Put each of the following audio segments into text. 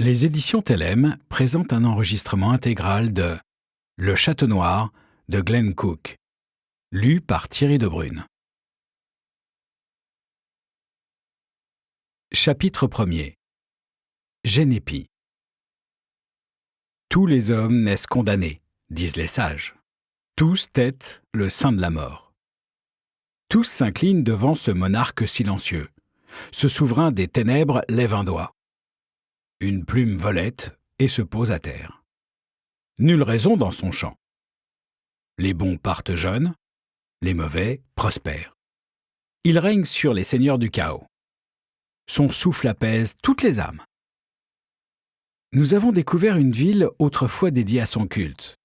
Les éditions Tellem présentent un enregistrement intégral de Le Château Noir de Glenn Cook, lu par Thierry Debrune. Chapitre 1er. Génépi. Tous les hommes naissent condamnés, disent les sages. Tous têtent le sein de la mort. Tous s'inclinent devant ce monarque silencieux. Ce souverain des ténèbres lève un doigt. Une plume volette et se pose à terre. Nulle raison dans son chant. Les bons partent jeunes, les mauvais prospèrent. Il règne sur les seigneurs du chaos. Son souffle apaise toutes les âmes. Nous avons découvert une ville autrefois dédiée à son culte,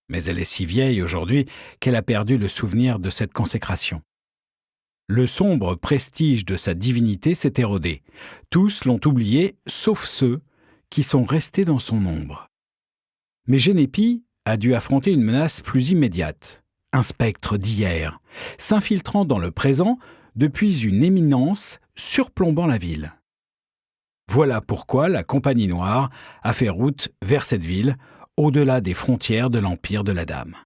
mais elle est si vieille aujourd'hui qu'elle a perdu le souvenir de cette consécration. Le sombre prestige de sa divinité s'est érodé. Tous l'ont oublié, sauf ceux qui sont restés dans son ombre. Mais Génépi a dû affronter une menace plus immédiate, un spectre d'hier, s'infiltrant dans le présent depuis une éminence surplombant la ville. Voilà pourquoi la Compagnie Noire a fait route vers cette ville, au-delà des frontières de l'Empire de la Dame.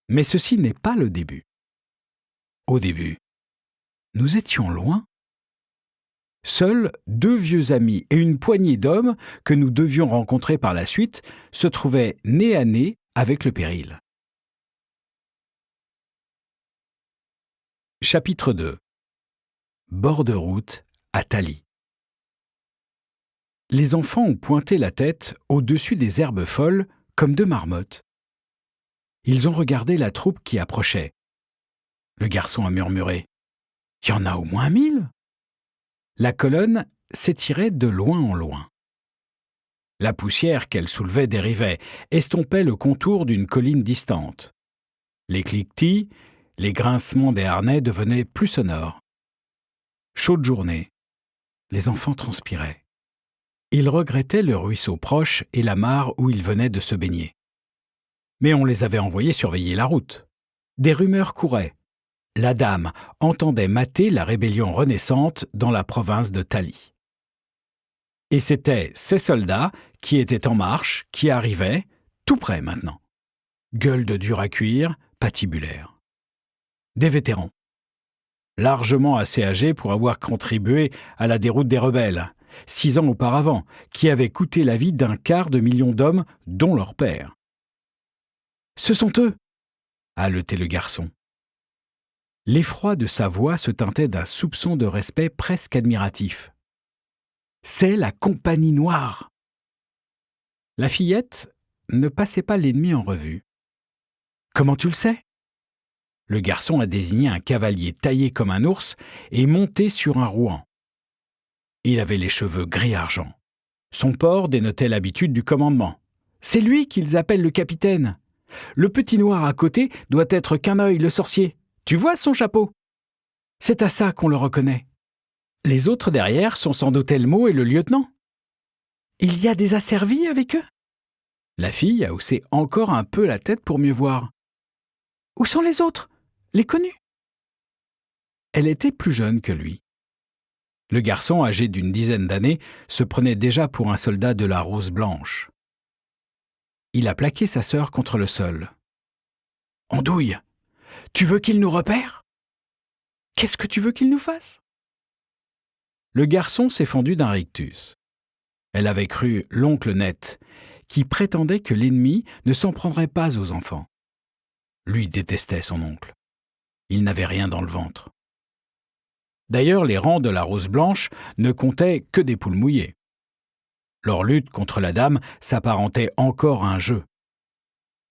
Mais ceci n'est pas le début. Au début, nous étions loin. Seuls 2 vieux amis et une poignée d'hommes que nous devions rencontrer par la suite se trouvaient nez à nez avec le péril. Chapitre 2. Bord de route à Tali. Les enfants ont pointé la tête au-dessus des herbes folles comme 2 marmottes. Ils ont regardé la troupe qui approchait. Le garçon a murmuré « Il y en a au moins 1000 !» La colonne s'étirait de loin en loin. La poussière qu'elle soulevait dérivait, estompait le contour d'une colline distante. Les cliquetis, les grincements des harnais devenaient plus sonores. Chaude journée, les enfants transpiraient. Ils regrettaient le ruisseau proche et la mare où ils venaient de se baigner. Mais on les avait envoyés surveiller la route. Des rumeurs couraient. La dame entendait mater la rébellion renaissante dans la province de Tali. Et c'étaient ces soldats qui étaient en marche, qui arrivaient, tout près maintenant. Gueules de dur à cuire, patibulaires. Des vétérans. Largement assez âgés pour avoir contribué à la déroute des rebelles, 6 ans auparavant, qui avaient coûté la vie d'1/4 million d'hommes, dont leur père. « Ce sont eux !» a haleté le garçon. L'effroi de sa voix se teintait d'un soupçon de respect presque admiratif. « C'est la Compagnie Noire !» La fillette ne passait pas l'ennemi en revue. « Comment tu le sais ?» Le garçon a désigné un cavalier taillé comme un ours et monté sur un rouan. Il avait les cheveux gris-argent. Son port dénotait l'habitude du commandement. C'est lui qu'ils appellent le capitaine. Le petit noir à côté doit être Quin'Oeil le sorcier. Tu vois son chapeau? C'est à ça qu'on le reconnaît. Les autres derrière sont sans doute Elmo et le lieutenant. Il y a des asservis avec eux? La fille a haussé encore un peu la tête pour mieux voir. Où sont les autres? Les connus? Elle était plus jeune que lui. Le garçon, âgé d'une dizaine d'années, se prenait déjà pour un soldat de la Rose Blanche. Il a plaqué sa sœur contre le sol. « Andouille, tu veux qu'il nous repère? Qu'est-ce que tu veux qu'il nous fasse ?» Le garçon s'est fendu d'un rictus. Elle avait cru l'oncle net, qui prétendait que l'ennemi ne s'en prendrait pas aux enfants. Lui détestait son oncle. Il n'avait rien dans le ventre. D'ailleurs, les rangs de la Rose Blanche ne comptaient que des poules mouillées. Leur lutte contre la dame s'apparentait encore à un jeu.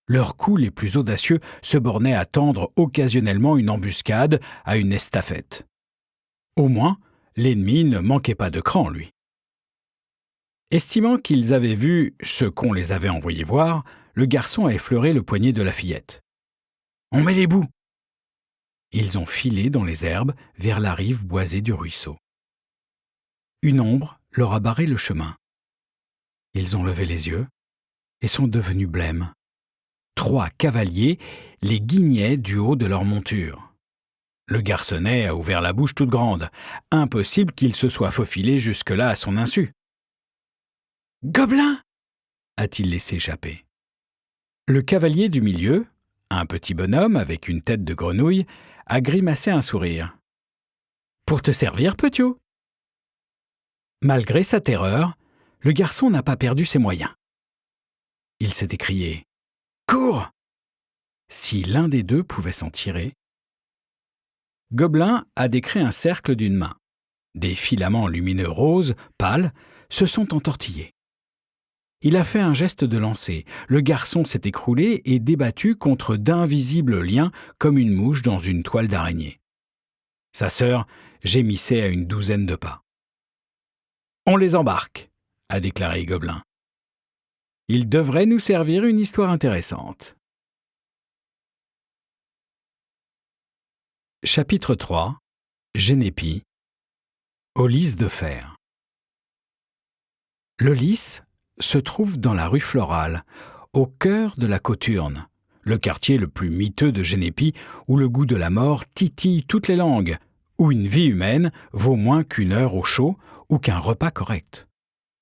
Leurs coups les plus audacieux se bornaient à tendre occasionnellement une embuscade à une estafette. Au moins, l'ennemi ne manquait pas de cran, lui. Estimant qu'ils avaient vu ce qu'on les avait envoyés voir, le garçon a effleuré le poignet de la fillette. « On met les bouts !» Ils ont filé dans les herbes vers la rive boisée du ruisseau. Une ombre leur a barré le chemin. Ils ont levé les yeux et sont devenus blêmes. 3 cavaliers les guignaient du haut de leur monture. Le garçonnet a ouvert la bouche toute grande. Impossible qu'il se soit faufilé jusque-là à son insu. Gobelin !» a-t-il laissé échapper. Le cavalier du milieu, un petit bonhomme avec une tête de grenouille, a grimacé un sourire. « Pour te servir, Petiot !» Malgré sa terreur, le garçon n'a pas perdu ses moyens. Il s'est écrié « Cours !» Si l'un des deux pouvait s'en tirer. Gobelin a décrit un cercle d'une main. Des filaments lumineux roses, pâles, se sont entortillés. Il a fait un geste de lancer. Le garçon s'est écroulé et débattu contre d'invisibles liens comme une mouche dans une toile d'araignée. Sa sœur gémissait à une douzaine de pas. « On les embarque !» a déclaré Gobelin. « Ils devraient nous servir une histoire intéressante. » Chapitre 3 Génépi. Au lys de fer. Le lys se trouve dans la rue Florale, au cœur de la Coturne, le quartier le plus miteux de Génépi, où le goût de la mort titille toutes les langues, où une vie humaine vaut moins qu'une heure au chaud ou qu'un repas correct.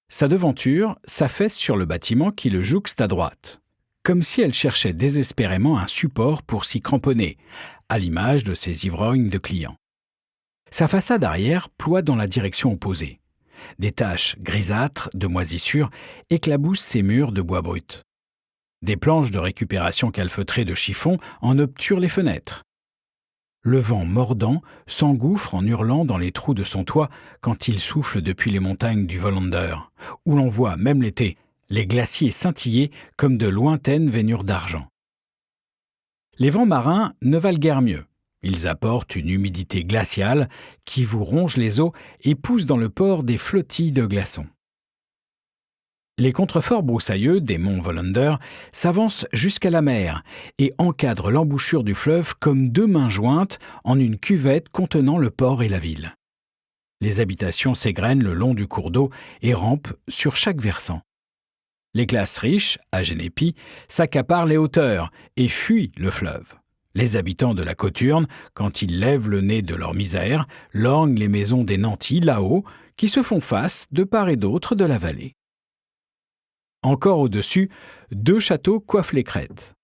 Sa devanture s'affaisse sur le bâtiment qui le jouxte à droite, comme si elle cherchait désespérément un support pour s'y cramponner, à l'image de ses ivrognes de clients. Sa façade arrière ploie dans la direction opposée. Des taches grisâtres de moisissure éclaboussent ses murs de bois brut. Des planches de récupération calfeutrées de chiffon en obturent les fenêtres. Le vent mordant s'engouffre en hurlant dans les trous de son toit quand il souffle depuis les montagnes du Volander, où l'on voit, même l'été, les glaciers scintiller comme de lointaines veinures d'argent. Les vents marins ne valent guère mieux. Ils apportent une humidité glaciale qui vous ronge les os et pousse dans le port des flottilles de glaçons. Les contreforts broussailleux des monts Volander s'avancent jusqu'à la mer et encadrent l'embouchure du fleuve comme deux mains jointes en une cuvette contenant le port et la ville. Les habitations s'égrènent le long du cours d'eau et rampent sur chaque versant. Les classes riches, à Génépi, s'accaparent les hauteurs et fuient le fleuve. Les habitants de la Coturne, quand ils lèvent le nez de leur misère, lorgnent les maisons des nantis là-haut, qui se font face de part et d'autre de la vallée. Encore au-dessus, deux châteaux coiffent les crêtes.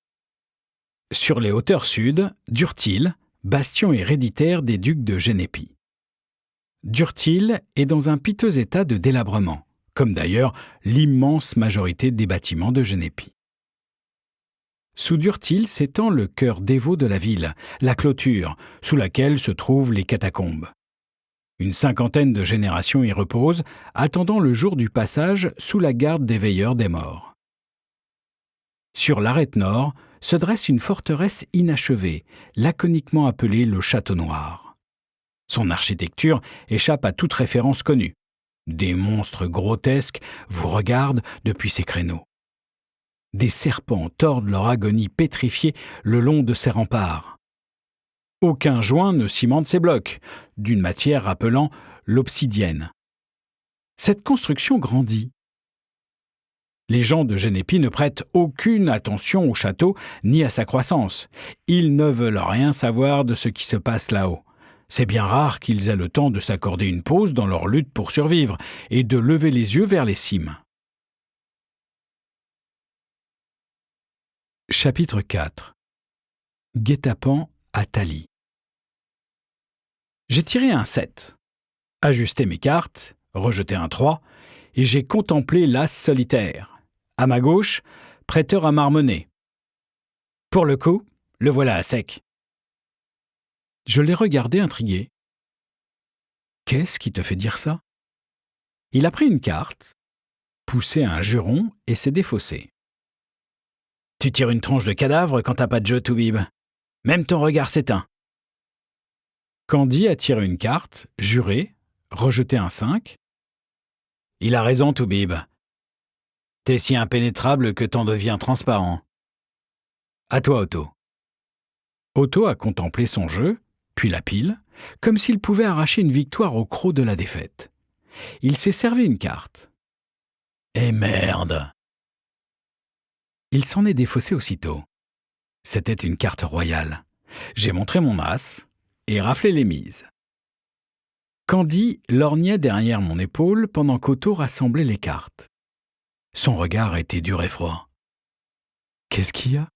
Sur les hauteurs sud, Durtil, bastion héréditaire des ducs de Génépi. Durtil est dans un piteux état de délabrement, comme d'ailleurs l'immense majorité des bâtiments de Génépi. Sous Durtil s'étend le cœur dévot de la ville, la clôture, sous laquelle se trouvent les catacombes. Une cinquantaine de générations y reposent, attendant le jour du passage sous la garde des veilleurs des morts. Sur l'arête nord se dresse une forteresse inachevée, laconiquement appelée le Château Noir. Son architecture échappe à toute référence connue. Des monstres grotesques vous regardent depuis ses créneaux. Des serpents tordent leur agonie pétrifiée le long de ses remparts. Aucun joint ne cimente ces blocs, d'une matière rappelant l'obsidienne. Cette construction grandit. Les gens de Génépi ne prêtent aucune attention au château ni à sa croissance. Ils ne veulent rien savoir de ce qui se passe là-haut. C'est bien rare qu'ils aient le temps de s'accorder une pause dans leur lutte pour survivre et de lever les yeux vers les cimes. Chapitre 4 Guet-apens à Thalie. J'ai tiré un 7, ajusté mes cartes, rejeté un 3, et j'ai contemplé l'as solitaire. À ma gauche, prêteur à marmonner. Pour le coup, le voilà à sec. Je l'ai regardé intrigué. Qu'est-ce qui te fait dire ça ? Il a pris une carte, poussé un juron et s'est défaussé. Tu tires une tronche de cadavre quand t'as pas de jeu, Toubib. Même ton regard s'éteint. Candy a tiré une carte, juré, rejeté un 5. Il a raison, Toubib. T'es si impénétrable que t'en deviens transparent. À toi, Otto. Otto a contemplé son jeu, puis la pile, comme s'il pouvait arracher une victoire au croc de la défaite. Il s'est servi une carte. Eh merde ! Il s'en est défaussé aussitôt. C'était une carte royale. J'ai montré mon as et raflé les mises. Candy lorgnait derrière mon épaule pendant qu'Otto rassemblait les cartes. Son regard était dur et froid. « Qu'est-ce qu'il y a ?»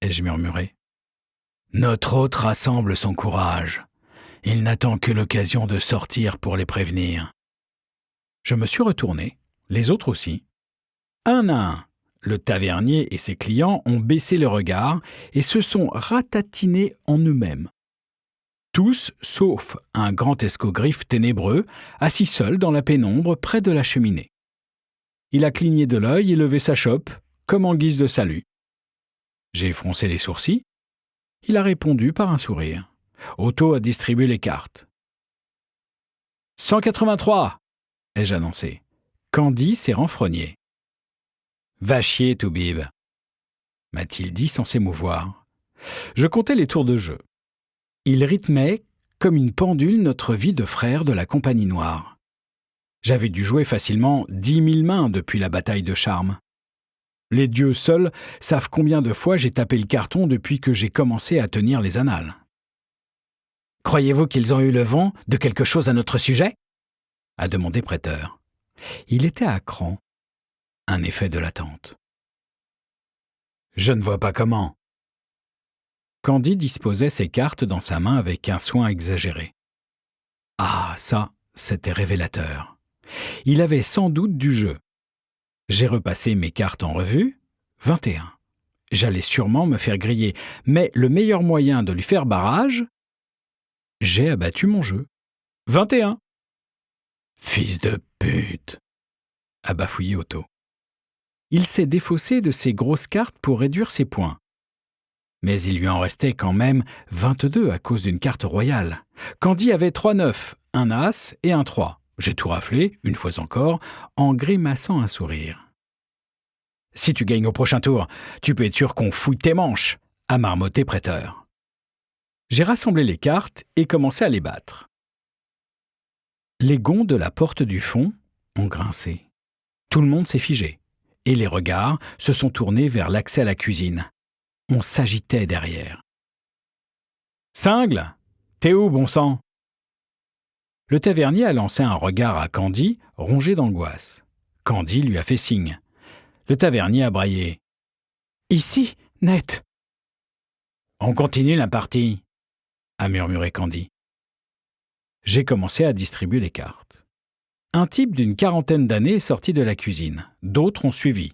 ai-je murmuré. « Notre hôte rassemble son courage. Il n'attend que l'occasion de sortir pour les prévenir. » Je me suis retourné, les autres aussi. Un à un, le tavernier et ses clients ont baissé le regard et se sont ratatinés en eux-mêmes. Tous, sauf un grand escogriffe ténébreux, assis seul dans la pénombre près de la cheminée. Il a cligné de l'œil et levé sa chope, comme en guise de salut. J'ai froncé les sourcils. Il a répondu par un sourire. Otto a distribué les cartes. « 183 !» ai-je annoncé. Candy s'est renfrogné. « Va chier, Toubib !» m'a-t-il dit sans s'émouvoir. Je comptais les tours de jeu. Il rythmait, comme une pendule, notre vie de frères de la Compagnie Noire. J'avais dû jouer facilement 10 000 mains depuis la bataille de Charmes. Les dieux seuls savent combien de fois j'ai tapé le carton depuis que j'ai commencé à tenir les annales. « Croyez-vous qu'ils ont eu le vent de quelque chose à notre sujet ?» a demandé Prêteur. Il était à cran. Un effet de l'attente. « Je ne vois pas comment. » Candy disposait ses cartes dans sa main avec un soin exagéré. Ah, ça, c'était révélateur. Il avait sans doute du jeu. J'ai repassé mes cartes en revue. 21. J'allais sûrement me faire griller, mais le meilleur moyen de lui faire barrage, j'ai abattu mon jeu. 21. Fils de pute, a bafouillé Otto. Il s'est défaussé de ses grosses cartes pour réduire ses points. Mais il lui en restait quand même 22 à cause d'une carte royale. Candy avait 3 9, un as et un 3. J'ai tout raflé, une fois encore, en grimaçant un sourire. « Si tu gagnes au prochain tour, tu peux être sûr qu'on fouille tes manches !» a marmotté Prêteur. J'ai rassemblé les cartes et commencé à les battre. Les gonds de la porte du fond ont grincé. Tout le monde s'est figé, et les regards se sont tournés vers l'accès à la cuisine. On s'agitait derrière. « Cingle, t'es où, bon sang ?» Le tavernier a lancé un regard à Candy, rongé d'angoisse. Candy lui a fait signe. Le tavernier a braillé. « Ici, net !»« On continue la partie !» a murmuré Candy. J'ai commencé à distribuer les cartes. Un type d'une 40aine d'années est sorti de la cuisine. D'autres ont suivi.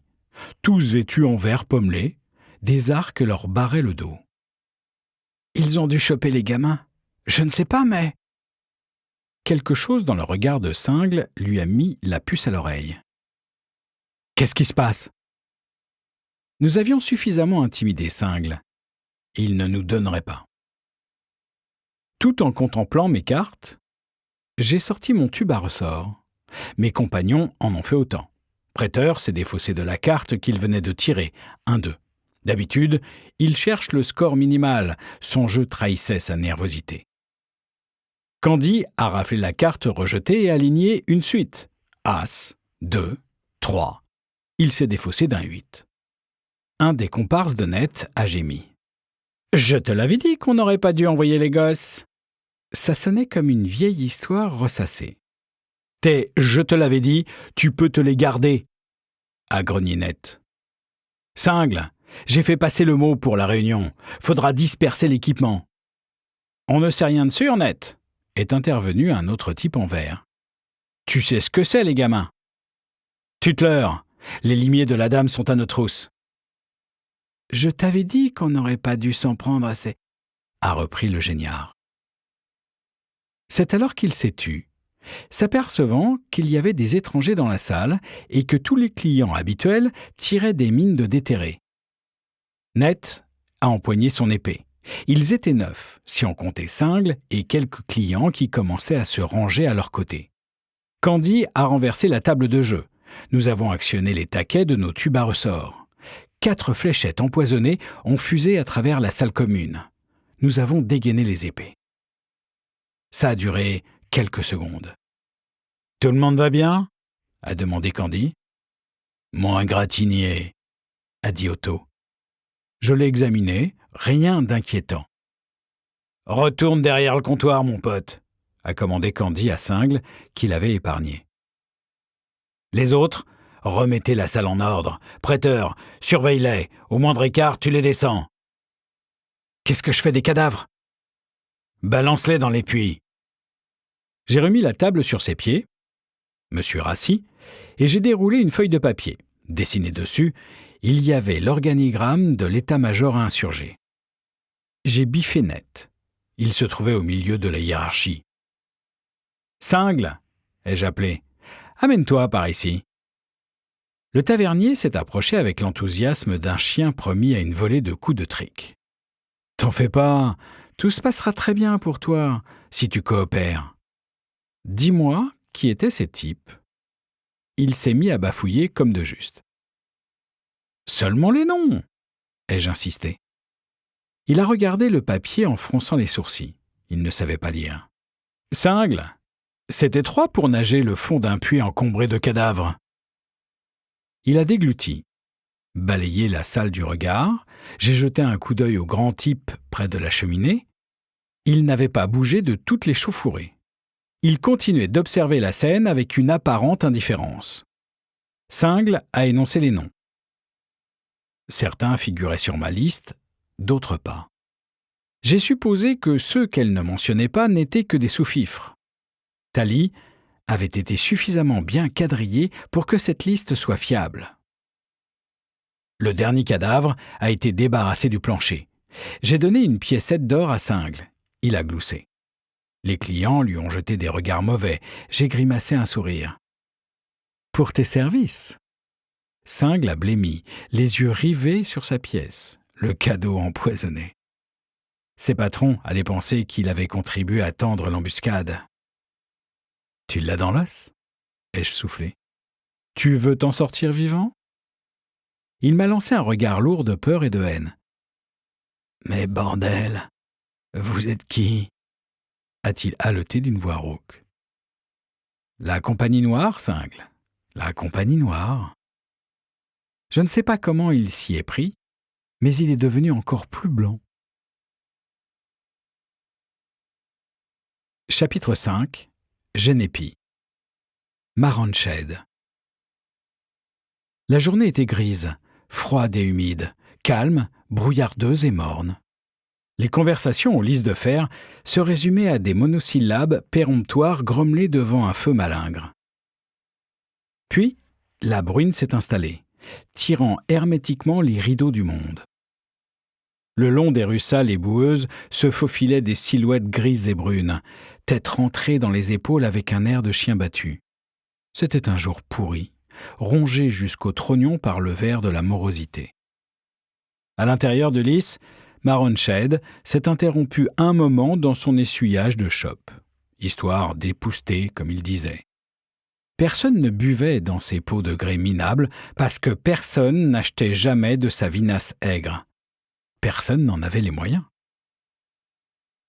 Tous vêtus en vert pommelé, des arcs leur barraient le dos. « Ils ont dû choper les gamins. Je ne sais pas, mais... » Quelque chose dans le regard de Cingle lui a mis la puce à l'oreille. « Qu'est-ce qui se passe ?» Nous avions suffisamment intimidé Cingle. Il ne nous donnerait pas. Tout en contemplant mes cartes, j'ai sorti mon tube à ressort. Mes compagnons en ont fait autant. Prêteur s'est défaussé de la carte qu'il venait de tirer, 1-2. D'habitude, il cherche le score minimal. Son jeu trahissait sa nervosité. Candy a raflé la carte rejetée et aligné une suite. As, 2, 3. Il s'est défaussé d'un 8. Un des comparses de Net a gémi. « Je te l'avais dit qu'on n'aurait pas dû envoyer les gosses !» Ça sonnait comme une vieille histoire ressassée. « Je te l'avais dit, tu peux te les garder !» a grogné Net. « Cingle, j'ai fait passer le mot pour la réunion. Faudra disperser l'équipement. »« On ne sait rien de sûr, Net !» est intervenu un autre type en vert. « Tu sais ce que c'est, les gamins !»« Tute-leur, les limiers de la dame sont à nos trousses. »« Je t'avais dit qu'on n'aurait pas dû s'en prendre à ces... » a repris le géniard. C'est alors qu'il s'est tu, s'apercevant qu'il y avait des étrangers dans la salle et que tous les clients habituels tiraient des mines de déterrés. Net a empoigné son épée. Ils étaient 9, si on comptait Cingle et quelques clients qui commençaient à se ranger à leur côté. Candy a renversé la table de jeu. Nous avons actionné les taquets de nos tubes à ressort. 4 fléchettes empoisonnées ont fusé à travers la salle commune. Nous avons dégainé les épées. Ça a duré quelques secondes. « Tout le monde va bien ?» a demandé Candy. « Moins gratigné » a dit Otto. Je l'ai examiné, rien d'inquiétant. « Retourne derrière le comptoir, mon pote » a commandé Candy à Cingle, qui l'avait épargné. « Les autres, Remettez la salle en ordre. Prêteur, surveille-les. Au moindre écart, tu les descends. Qu'est-ce que je fais des cadavres? Balance-les dans les puits. J'ai remis la table sur ses pieds, me suis rassis, et j'ai déroulé une feuille de papier. Dessiné dessus, il y avait l'organigramme de l'état-major insurgé. J'ai biffé net. Il se trouvait au milieu de la hiérarchie. « Cingle !» ai-je appelé. « Amène-toi par ici. » Le tavernier s'est approché avec l'enthousiasme d'un chien promis à une volée de coups de trique. « T'en fais pas, tout se passera très bien pour toi, si tu coopères. » Dis-moi qui étaient ces types. Il s'est mis à bafouiller comme de juste. « Seulement les noms !» ai-je insisté. Il a regardé le papier en fronçant les sourcils. Il ne savait pas lire. « Cingle, c'est étroit pour nager le fond d'un puits encombré de cadavres. » Il a dégluti, balayé la salle du regard. J'ai jeté un coup d'œil au grand type près de la cheminée. Il n'avait pas bougé de toutes les chauffourées. Il continuait d'observer la scène avec une apparente indifférence. Cingle a énoncé les noms. Certains figuraient sur ma liste, d'autres pas. J'ai supposé que ceux qu'elle ne mentionnait pas n'étaient que des sous-fifres. Tally avait été suffisamment bien quadrillé pour que cette liste soit fiable. Le dernier cadavre a été débarrassé du plancher. J'ai donné une piécette d'or à Cingle. Il a gloussé. Les clients lui ont jeté des regards mauvais. J'ai grimacé un sourire. « Pour tes services !» Cingle a blêmi, les yeux rivés sur sa pièce, le cadeau empoisonné. Ses patrons allaient penser qu'il avait contribué à tendre l'embuscade. « Tu l'as dans l'os ?» ai-je soufflé. « Tu veux t'en sortir vivant ?» Il m'a lancé un regard lourd de peur et de haine. « Mais bordel, vous êtes qui ?» a-t-il haleté d'une voix rauque. « La compagnie noire, Cingle, la compagnie noire. » Je ne sais pas comment il s'y est pris, mais il est devenu encore plus blanc. Chapitre 5. Genépi. Maronched. La journée était grise, froide et humide, calme, brouillardeuse et morne. Les conversations aux lisses de fer se résumaient à des monosyllabes péremptoires grommelés devant un feu malingre. Puis, la bruine s'est installée, tirant hermétiquement les rideaux du monde. Le long des rues sales et boueuses se faufilaient des silhouettes grises et brunes, têtes rentrées dans les épaules avec un air de chien battu. C'était un jour pourri, rongé jusqu'au trognon par le ver de la morosité. À l'intérieur de Lys, Maronched s'est interrompu un moment dans son essuyage de chope, histoire d'épousseter, comme il disait. Personne ne buvait dans ces pots de grès minables parce que personne n'achetait jamais de sa vinasse aigre. Personne n'en avait les moyens.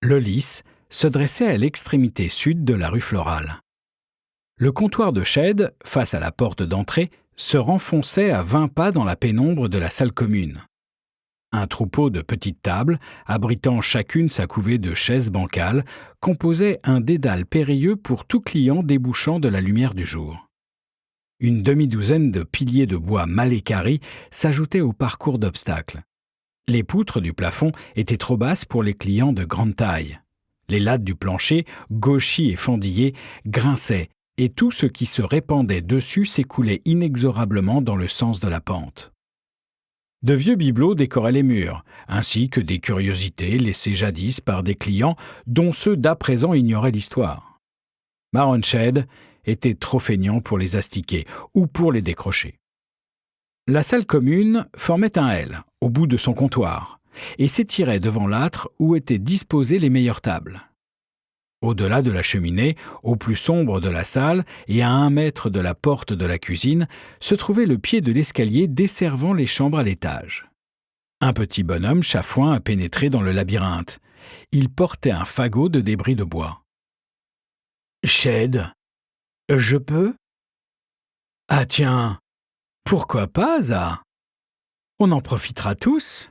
Le Lys se dressait à l'extrémité sud de la rue Florale. Le comptoir de Shed, face à la porte d'entrée, se renfonçait à 20 pas dans la pénombre de la salle commune. Un troupeau de petites tables, abritant chacune sa couvée de chaises bancales, composait un dédale périlleux pour tout client débouchant de la lumière du jour. Une demi-douzaine de piliers de bois mal équarris s'ajoutaient au parcours d'obstacles. Les poutres du plafond étaient trop basses pour les clients de grande taille. Les lattes du plancher, gauchies et fendillées, grinçaient, et tout ce qui se répandait dessus s'écoulait inexorablement dans le sens de la pente. De vieux bibelots décoraient les murs, ainsi que des curiosités laissées jadis par des clients dont ceux d'à présent ignoraient l'histoire. Maronched était trop feignant pour les astiquer ou pour les décrocher. La salle commune formait un L au bout de son comptoir et s'étirait devant l'âtre où étaient disposées les meilleures tables. Au-delà de la cheminée, au plus sombre de la salle et à 1 mètre de la porte de la cuisine, se trouvait le pied de l'escalier desservant les chambres à l'étage. Un petit bonhomme chafouin a pénétré dans le labyrinthe. Il portait un fagot de débris de bois. « Shed, je peux ?»« Ah tiens, pourquoi pas, ça ? On en profitera tous. »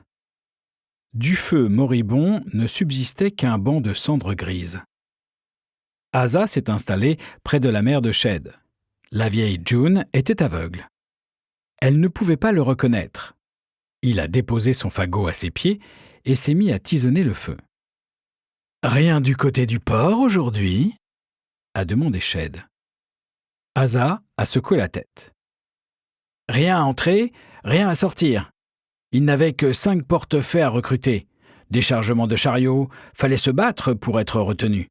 Du feu moribond ne subsistait qu'un banc de cendres grises. Asa s'est installée près de la mère de Shed. La vieille June était aveugle. Elle ne pouvait pas le reconnaître. Il a déposé son fagot à ses pieds et s'est mis à tisonner le feu. « Rien du côté du port aujourd'hui ?» a demandé Shed. Asa a secoué la tête. « Rien à entrer, rien à sortir. Il n'avait que 5 portefaix à recruter. Déchargement de chariots, fallait se battre pour être retenu. »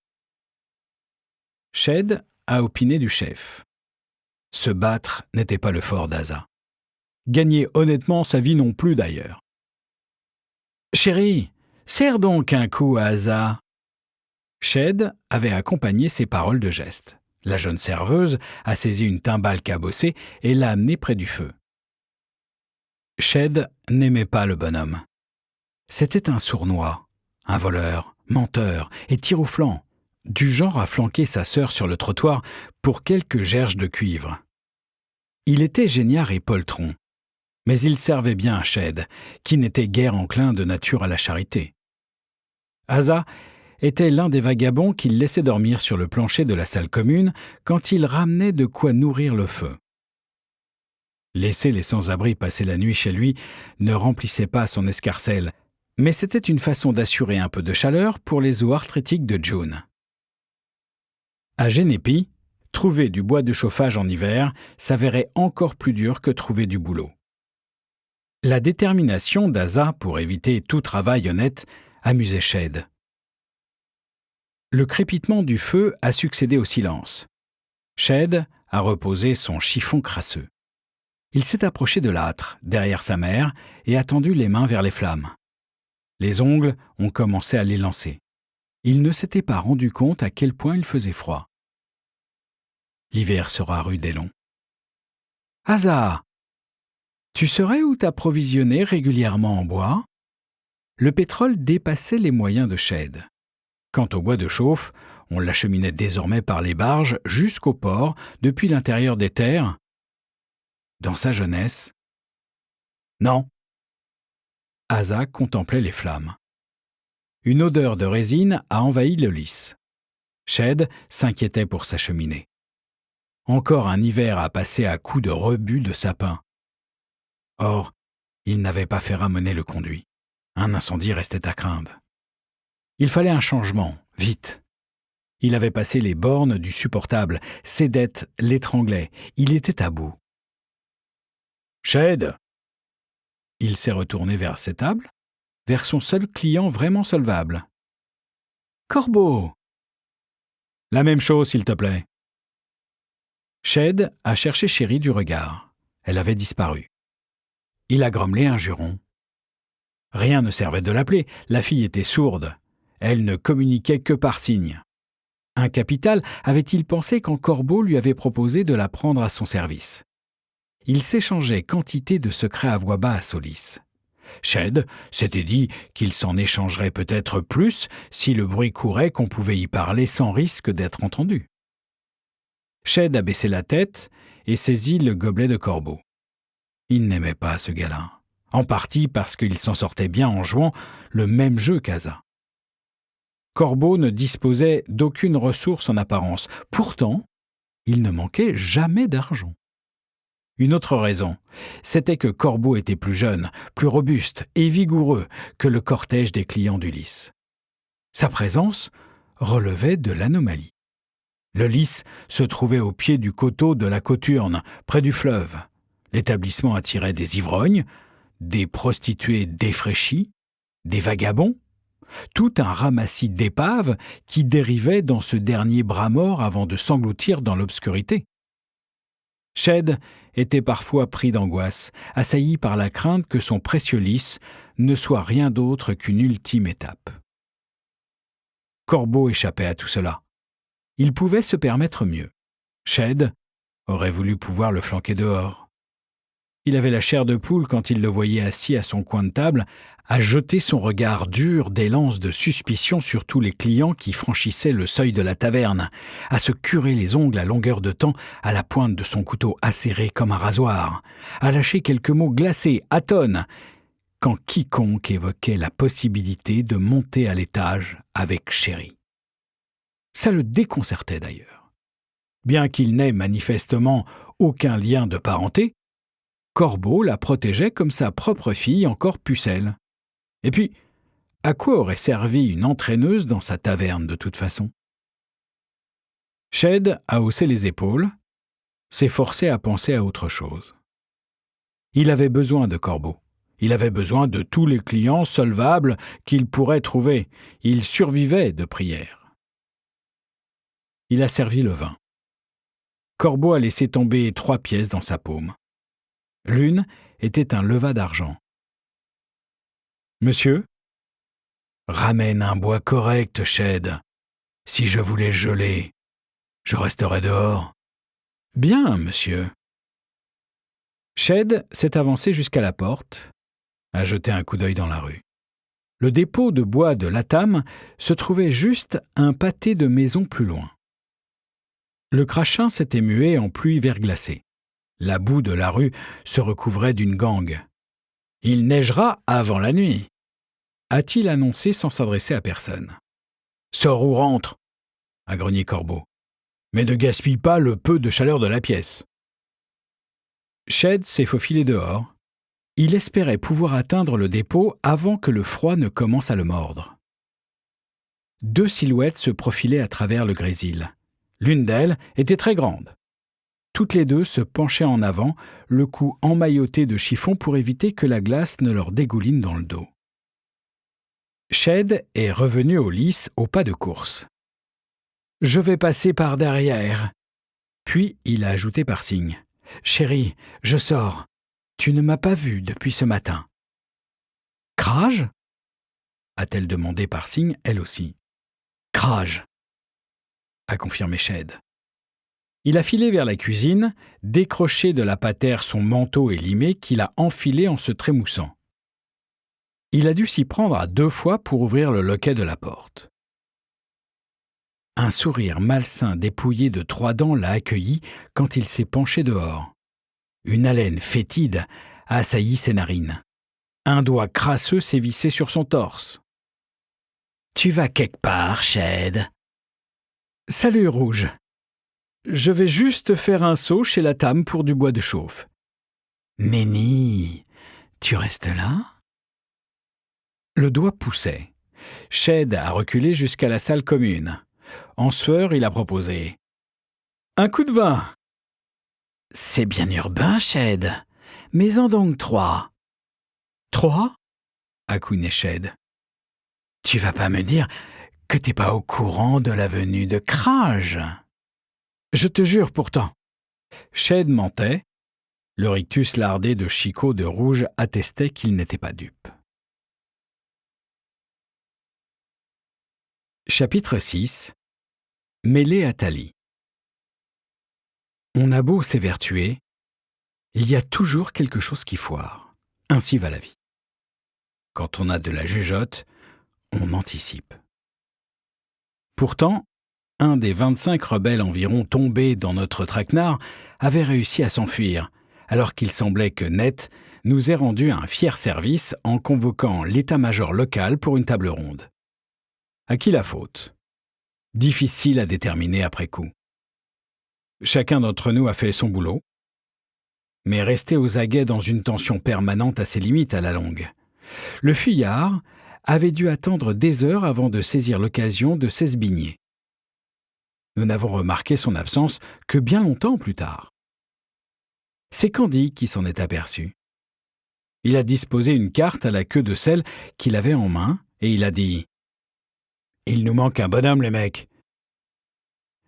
Shed a opiné du chef. Se battre n'était pas le fort d'Asa. Gagner honnêtement sa vie non plus d'ailleurs. « Chérie, serre donc un coup à Asa. » Shed avait accompagné ses paroles de gestes. La jeune serveuse a saisi une timbale cabossée et l'a amenée près du feu. Shed n'aimait pas le bonhomme. C'était un sournois, un voleur, menteur et tir au flanc, du genre à flanquer sa sœur sur le trottoir pour quelques gerges de cuivre. Il était géniard et poltron, mais il servait bien à Shed, qui n'était guère enclin de nature à la charité. Asa était l'un des vagabonds qu'il laissait dormir sur le plancher de la salle commune quand il ramenait de quoi nourrir le feu. Laisser les sans-abri passer la nuit chez lui ne remplissait pas son escarcelle, mais c'était une façon d'assurer un peu de chaleur pour les os arthritiques de June. À Genépi, trouver du bois de chauffage en hiver s'avérait encore plus dur que trouver du boulot. La détermination d'Asa pour éviter tout travail honnête amusait Shed. Le crépitement du feu a succédé au silence. Shed a reposé son chiffon crasseux. Il s'est approché de l'âtre, derrière sa mère, et a tendu les mains vers les flammes. Les ongles ont commencé à les lancer. Il ne s'était pas rendu compte à quel point il faisait froid. L'hiver sera rude et long. « Asa, tu saurais où t'approvisionner régulièrement en bois ?» Le pétrole dépassait les moyens de Shed. Quant au bois de chauffe, on l'acheminait désormais par les barges jusqu'au port, depuis l'intérieur des terres. Dans sa jeunesse, non. Asa contemplait les flammes. Une odeur de résine a envahi le lys. Shed s'inquiétait pour sa cheminée. Encore un hiver à passer à coups de rebut de sapin. Or, il n'avait pas fait ramener le conduit. Un incendie restait à craindre. Il fallait un changement, vite. Il avait passé les bornes du supportable. Ses dettes l'étranglaient. Il était à bout. « Shed !» Il s'est retourné vers ses tables, vers son seul client vraiment solvable. « Corbeau !»« La même chose, s'il te plaît. » Shed a cherché Chérie du regard. Elle avait disparu. Il a grommelé un juron. Rien ne servait de l'appeler. La fille était sourde. Elle ne communiquait que par signes. Un capital avait-il pensé quand Corbeau lui avait proposé de la prendre à son service. Il s'échangeait quantité de secrets à voix basse au lys. Shed s'était dit qu'il s'en échangerait peut-être plus si le bruit courait qu'on pouvait y parler sans risque d'être entendu. Shed a baissé la tête et saisit le gobelet de Corbeau. Il n'aimait pas ce gars-là, en partie parce qu'il s'en sortait bien en jouant le même jeu qu'Asa. Corbeau ne disposait d'aucune ressource en apparence. Pourtant, il ne manquait jamais d'argent. Une autre raison, c'était que Corbeau était plus jeune, plus robuste et vigoureux que le cortège des clients du lys. Sa présence relevait de l'anomalie. Le lys se trouvait au pied du coteau de la Coturne, près du fleuve. L'établissement attirait des ivrognes, des prostituées défraîchies, des vagabonds, tout un ramassis d'épaves qui dérivaient dans ce dernier bras mort avant de s'engloutir dans l'obscurité. Shed était parfois pris d'angoisse, assailli par la crainte que son précieux lys ne soit rien d'autre qu'une ultime étape. Corbeau échappait à tout cela. Il pouvait se permettre mieux. Shed aurait voulu pouvoir le flanquer dehors. Il avait la chair de poule quand il le voyait assis à son coin de table, à jeter son regard dur des lances de suspicion sur tous les clients qui franchissaient le seuil de la taverne, à se curer les ongles à longueur de temps à la pointe de son couteau acéré comme un rasoir, à lâcher quelques mots glacés, à tonnes, quand quiconque évoquait la possibilité de monter à l'étage avec Chérie. Ça le déconcertait d'ailleurs. Bien qu'il n'ait manifestement aucun lien de parenté, Corbeau la protégeait comme sa propre fille encore pucelle. Et puis, à quoi aurait servi une entraîneuse dans sa taverne de toute façon? Shed a haussé les épaules, s'est forcé à penser à autre chose. Il avait besoin de Corbeau. Il avait besoin de tous les clients solvables qu'il pourrait trouver. Il survivait de prières. Il a servi le vin. Corbeau a laissé tomber 3 pièces dans sa paume. L'une était un levat d'argent. « Monsieur, ramène un bois correct, Shed. Si je voulais geler, je resterais dehors. »« Bien, monsieur. » Shed s'est avancé jusqu'à la porte, a jeté un coup d'œil dans la rue. Le dépôt de bois de Latam se trouvait juste un pâté de maison plus loin. Le crachin s'était mué en pluie verglacée. La boue de la rue se recouvrait d'une gangue. « Il neigera avant la nuit », a-t-il annoncé sans s'adresser à personne. « Sors ou rentre », a grogné Corbeau. « Mais ne gaspille pas le peu de chaleur de la pièce. » Shed s'est faufilé dehors. Il espérait pouvoir atteindre le dépôt avant que le froid ne commence à le mordre. 2 silhouettes se profilaient à travers le grésil. L'une d'elles était très grande. Toutes les 2 se penchaient en avant, le cou emmailloté de chiffon pour éviter que la glace ne leur dégouline dans le dos. Shed est revenu aux lices au pas de course. « Je vais passer par derrière. » Puis il a ajouté par signe. « Chérie, je sors. Tu ne m'as pas vu depuis ce matin. »« Crage » a-t-elle demandé par signe, elle aussi. « Crage » a confirmé Shed. Il a filé vers la cuisine, décroché de la patère son manteau élimé qu'il a enfilé en se trémoussant. Il a dû s'y prendre à 2 fois pour ouvrir le loquet de la porte. Un sourire malsain dépouillé de 3 dents l'a accueilli quand il s'est penché dehors. Une haleine fétide a assailli ses narines. Un doigt crasseux s'est vissé sur son torse. « Tu vas quelque part, Shed ?»« Salut, Rouge. Je vais juste faire un saut chez Latam pour du bois de chauffe. »« Nenni, tu restes là ?» Le doigt poussait. Shed a reculé jusqu'à la salle commune. En sueur, il a proposé « Un coup de vin !»« C'est bien urbain, Shed. Mets-en donc 3. »« 3 ?» a couiné Shed. « Tu vas pas me dire que t'es pas au courant de la venue de Crage ?»« Je te jure pourtant. » Shed mentait. Le rictus lardé de Chicot de Rouge attestait qu'il n'était pas dupe. Chapitre 6. Mêlé à Thalie. On a beau s'évertuer, il y a toujours quelque chose qui foire. Ainsi va la vie. Quand on a de la jugeote, on anticipe. Pourtant, un des 25 rebelles environ tombés dans notre traquenard avait réussi à s'enfuir, alors qu'il semblait que Net nous ait rendu un fier service en convoquant l'état-major local pour une table ronde. À qui la faute? Difficile à déterminer après coup. Chacun d'entre nous a fait son boulot, mais rester aux aguets dans une tension permanente a ses limites à la longue. Le fuyard avait dû attendre des heures avant de saisir l'occasion de s'esbigner. Nous n'avons remarqué son absence que bien longtemps plus tard. C'est Candy qui s'en est aperçu. Il a disposé une carte à la queue de celle qu'il avait en main et il a dit « Il nous manque un bonhomme, les mecs.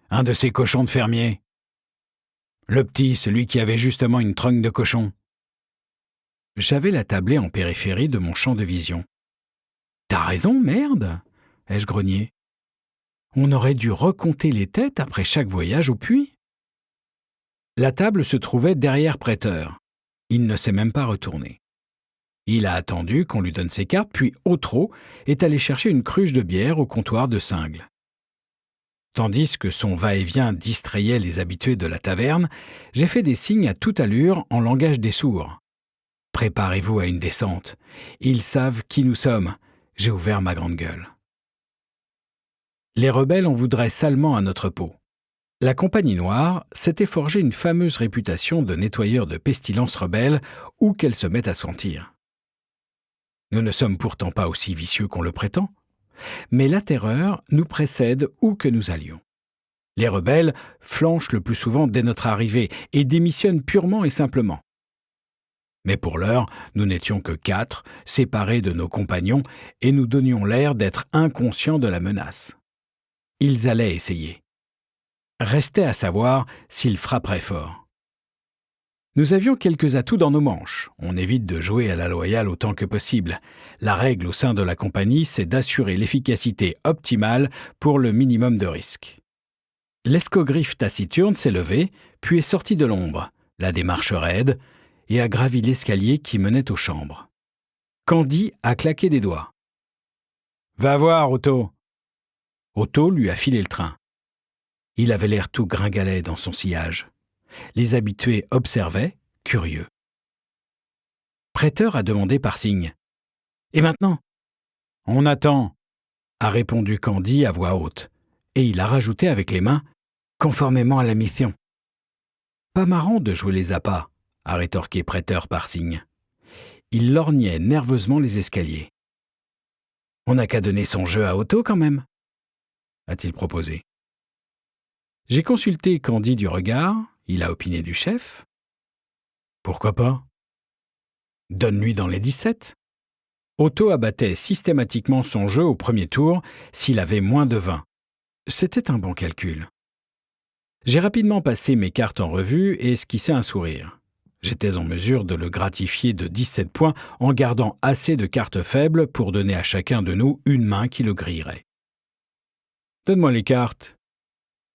Un de ces cochons de fermier. Le petit, celui qui avait justement une trogne de cochon. » J'avais la tablée en périphérie de mon champ de vision. « T'as raison, merde !» ai-je grogné. « On aurait dû recompter les têtes après chaque voyage au puits. » La table se trouvait derrière Prêteur. Il ne s'est même pas retourné. Il a attendu qu'on lui donne ses cartes, puis, au trot, est allé chercher une cruche de bière au comptoir de Cingle. Tandis que son va-et-vient distrayait les habitués de la taverne, j'ai fait des signes à toute allure en langage des sourds. « Préparez-vous à une descente. Ils savent qui nous sommes. » J'ai ouvert ma grande gueule. Les rebelles en voudraient salement à notre peau. La Compagnie Noire s'était forgé une fameuse réputation de nettoyeur de pestilences rebelles où qu'elle se mette à sentir. Nous ne sommes pourtant pas aussi vicieux qu'on le prétend, mais la terreur nous précède où que nous allions. Les rebelles flanchent le plus souvent dès notre arrivée et démissionnent purement et simplement. Mais pour l'heure, nous n'étions que 4, séparés de nos compagnons, et nous donnions l'air d'être inconscients de la menace. Ils allaient essayer. Restait à savoir s'ils frapperaient fort. Nous avions quelques atouts dans nos manches. On évite de jouer à la loyale autant que possible. La règle au sein de la compagnie, c'est d'assurer l'efficacité optimale pour le minimum de risque. L'escogriffe taciturne s'est levé, puis est sorti de l'ombre, la démarche raide, et a gravi l'escalier qui menait aux chambres. Candy a claqué des doigts. « Va voir, Otto !» Otto lui a filé le train. Il avait l'air tout gringalet dans son sillage. Les habitués observaient, curieux. Prêteur a demandé par signe. « Et maintenant ?»« On attend !» a répondu Candy à voix haute, et il a rajouté avec les mains « conformément à la mission ». « Pas marrant de jouer les appâts », a rétorqué Prêteur par signe. Il lorgnait nerveusement les escaliers. « On n'a qu'à donner son jeu à Otto quand même », a-t-il proposé. J'ai consulté Candy du regard, il a opiné du chef. Pourquoi pas ? Donne-lui dans les 17. Otto abattait systématiquement son jeu au premier tour s'il avait moins de 20. C'était un bon calcul. J'ai rapidement passé mes cartes en revue et esquissé un sourire. J'étais en mesure de le gratifier de 17 points en gardant assez de cartes faibles pour donner à chacun de nous une main qui le grillerait. « Donne-moi les cartes !»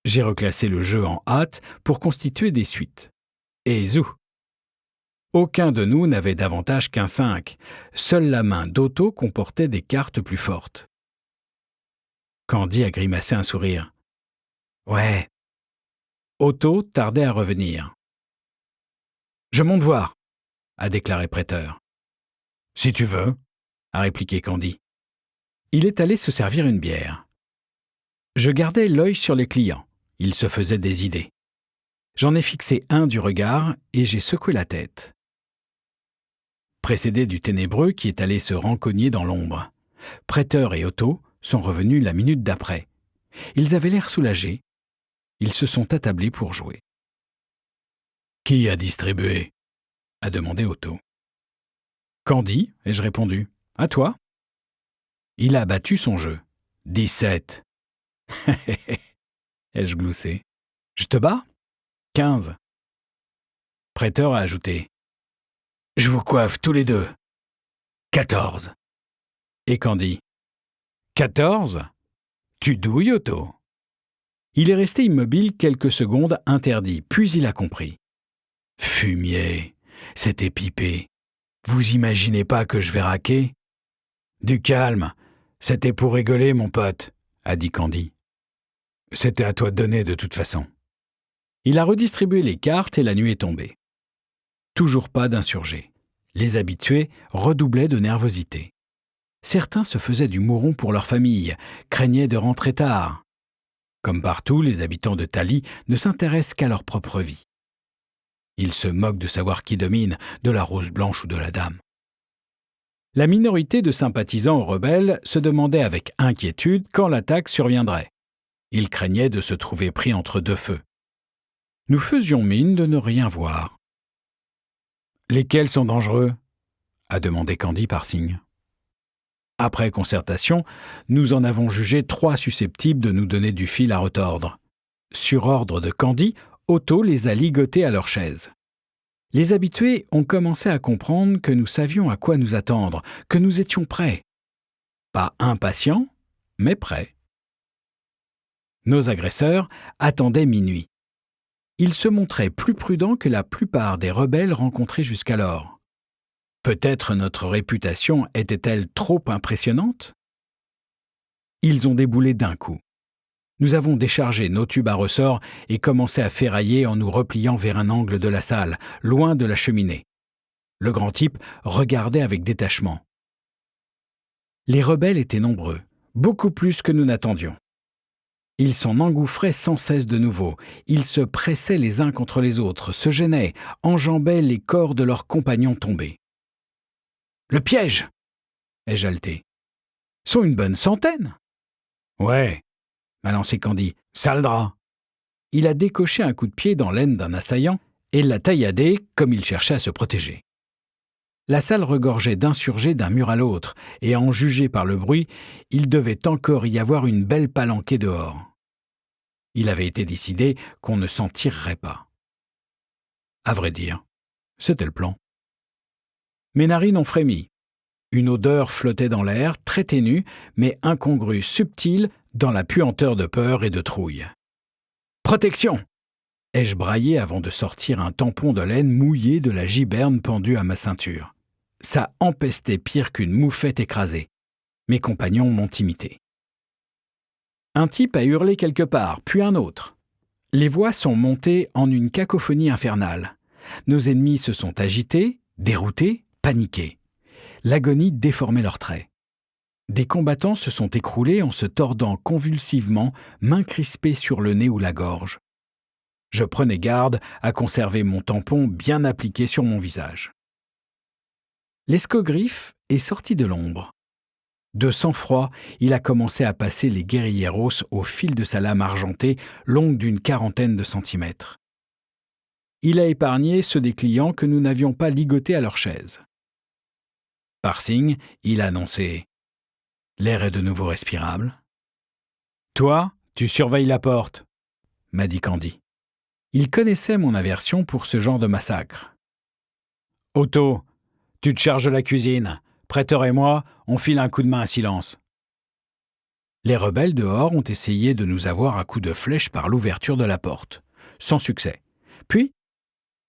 J'ai reclassé le jeu en hâte pour constituer des suites. Et zou ! Aucun de nous n'avait davantage qu'un 5. Seule la main d'Otto comportait des cartes plus fortes. Candy a grimacé un sourire. « Ouais. » Otto tardait à revenir. « Je monte voir, » a déclaré Prêteur. « Si tu veux, » a répliqué Candy. Il est allé se servir une bière. Je gardais l'œil sur les clients. Ils se faisaient des idées. J'en ai fixé un du regard et j'ai secoué la tête. Précédé du ténébreux qui est allé se rencogner dans l'ombre. Prêteur et Otto sont revenus la minute d'après. Ils avaient l'air soulagés. Ils se sont attablés pour jouer. « Qui a distribué ?» a demandé Otto. « Candy » ai-je répondu. « À toi ?» Il a battu son jeu. « 17. » ai-je gloussé. « Je te bats ? 15. » Prêteur a ajouté. « Je vous coiffe tous les deux. 14. » Et Candy. « 14 ? Tu douilles, Otto ?» Il est resté immobile quelques secondes, interdit, puis il a compris. « Fumier, c'était pipé. Vous imaginez pas que je vais raquer ? » « Du calme, c'était pour rigoler, mon pote, » a dit Candy. « C'était à toi de donner de toute façon. » Il a redistribué les cartes et la nuit est tombée. Toujours pas d'insurgés. Les habitués redoublaient de nervosité. Certains se faisaient du mouron pour leur famille, craignaient de rentrer tard. Comme partout, les habitants de Thalie ne s'intéressent qu'à leur propre vie. Ils se moquent de savoir qui domine, de la rose blanche ou de la dame. La minorité de sympathisants aux rebelles se demandait avec inquiétude quand l'attaque surviendrait. Ils craignaient de se trouver pris entre deux feux. Nous faisions mine de ne rien voir. « Lesquels sont dangereux ?» a demandé Candy par signe. Après concertation, nous en avons jugé 3 susceptibles de nous donner du fil à retordre. Sur ordre de Candy, Otto les a ligotés à leur chaise. Les habitués ont commencé à comprendre que nous savions à quoi nous attendre, que nous étions prêts. Pas impatients, mais prêts. Nos agresseurs attendaient minuit. Ils se montraient plus prudents que la plupart des rebelles rencontrés jusqu'alors. Peut-être notre réputation était-elle trop impressionnante ? Ils ont déboulé d'un coup. Nous avons déchargé nos tubes à ressort et commencé à ferrailler en nous repliant vers un angle de la salle, loin de la cheminée. Le grand type regardait avec détachement. Les rebelles étaient nombreux, beaucoup plus que nous n'attendions. Ils s'en engouffraient sans cesse de nouveau. Ils se pressaient les uns contre les autres, se gênaient, enjambaient les corps de leurs compagnons tombés. « Le piège !» ai-je haleté. « Sont une bonne centaine !»« Ouais !» m'a lancé Candy. « Sale drap !» Il a décoché un coup de pied dans l'aine d'un assaillant et l'a tailladé comme il cherchait à se protéger. La salle regorgeait d'insurgés d'un mur à l'autre, et à en juger par le bruit, il devait encore y avoir une belle palanquée dehors. Il avait été décidé qu'on ne s'en tirerait pas. À vrai dire, c'était le plan. Mes narines ont frémi. Une odeur flottait dans l'air, très ténue, mais incongrue, subtile, dans la puanteur de peur et de trouille. « Protection !» ai-je braillé avant de sortir un tampon de laine mouillé de la giberne pendue à ma ceinture. Ça empestait pire qu'une moufette écrasée. Mes compagnons m'ont imité. Un type a hurlé quelque part, puis un autre. Les voix sont montées en une cacophonie infernale. Nos ennemis se sont agités, déroutés, paniqués. L'agonie déformait leurs traits. Des combattants se sont écroulés en se tordant convulsivement, mains crispées sur le nez ou la gorge. Je prenais garde à conserver mon tampon bien appliqué sur mon visage. L'escogriffe est sorti de l'ombre. De sang-froid, il a commencé à passer les guerrilleros au fil de sa lame argentée, longue d'une 40aine de centimètres. Il a épargné ceux des clients que nous n'avions pas ligotés à leur chaise. Par signe, il a annoncé « L'air est de nouveau respirable. »« Toi, tu surveilles la porte », m'a dit Candy. Il connaissait mon aversion pour ce genre de massacre. « Otto, tu te charges de la cuisine. Prêteur et moi, on file un coup de main à Silence. » Les rebelles dehors ont essayé de nous avoir à coups de flèche par l'ouverture de la porte, sans succès. Puis,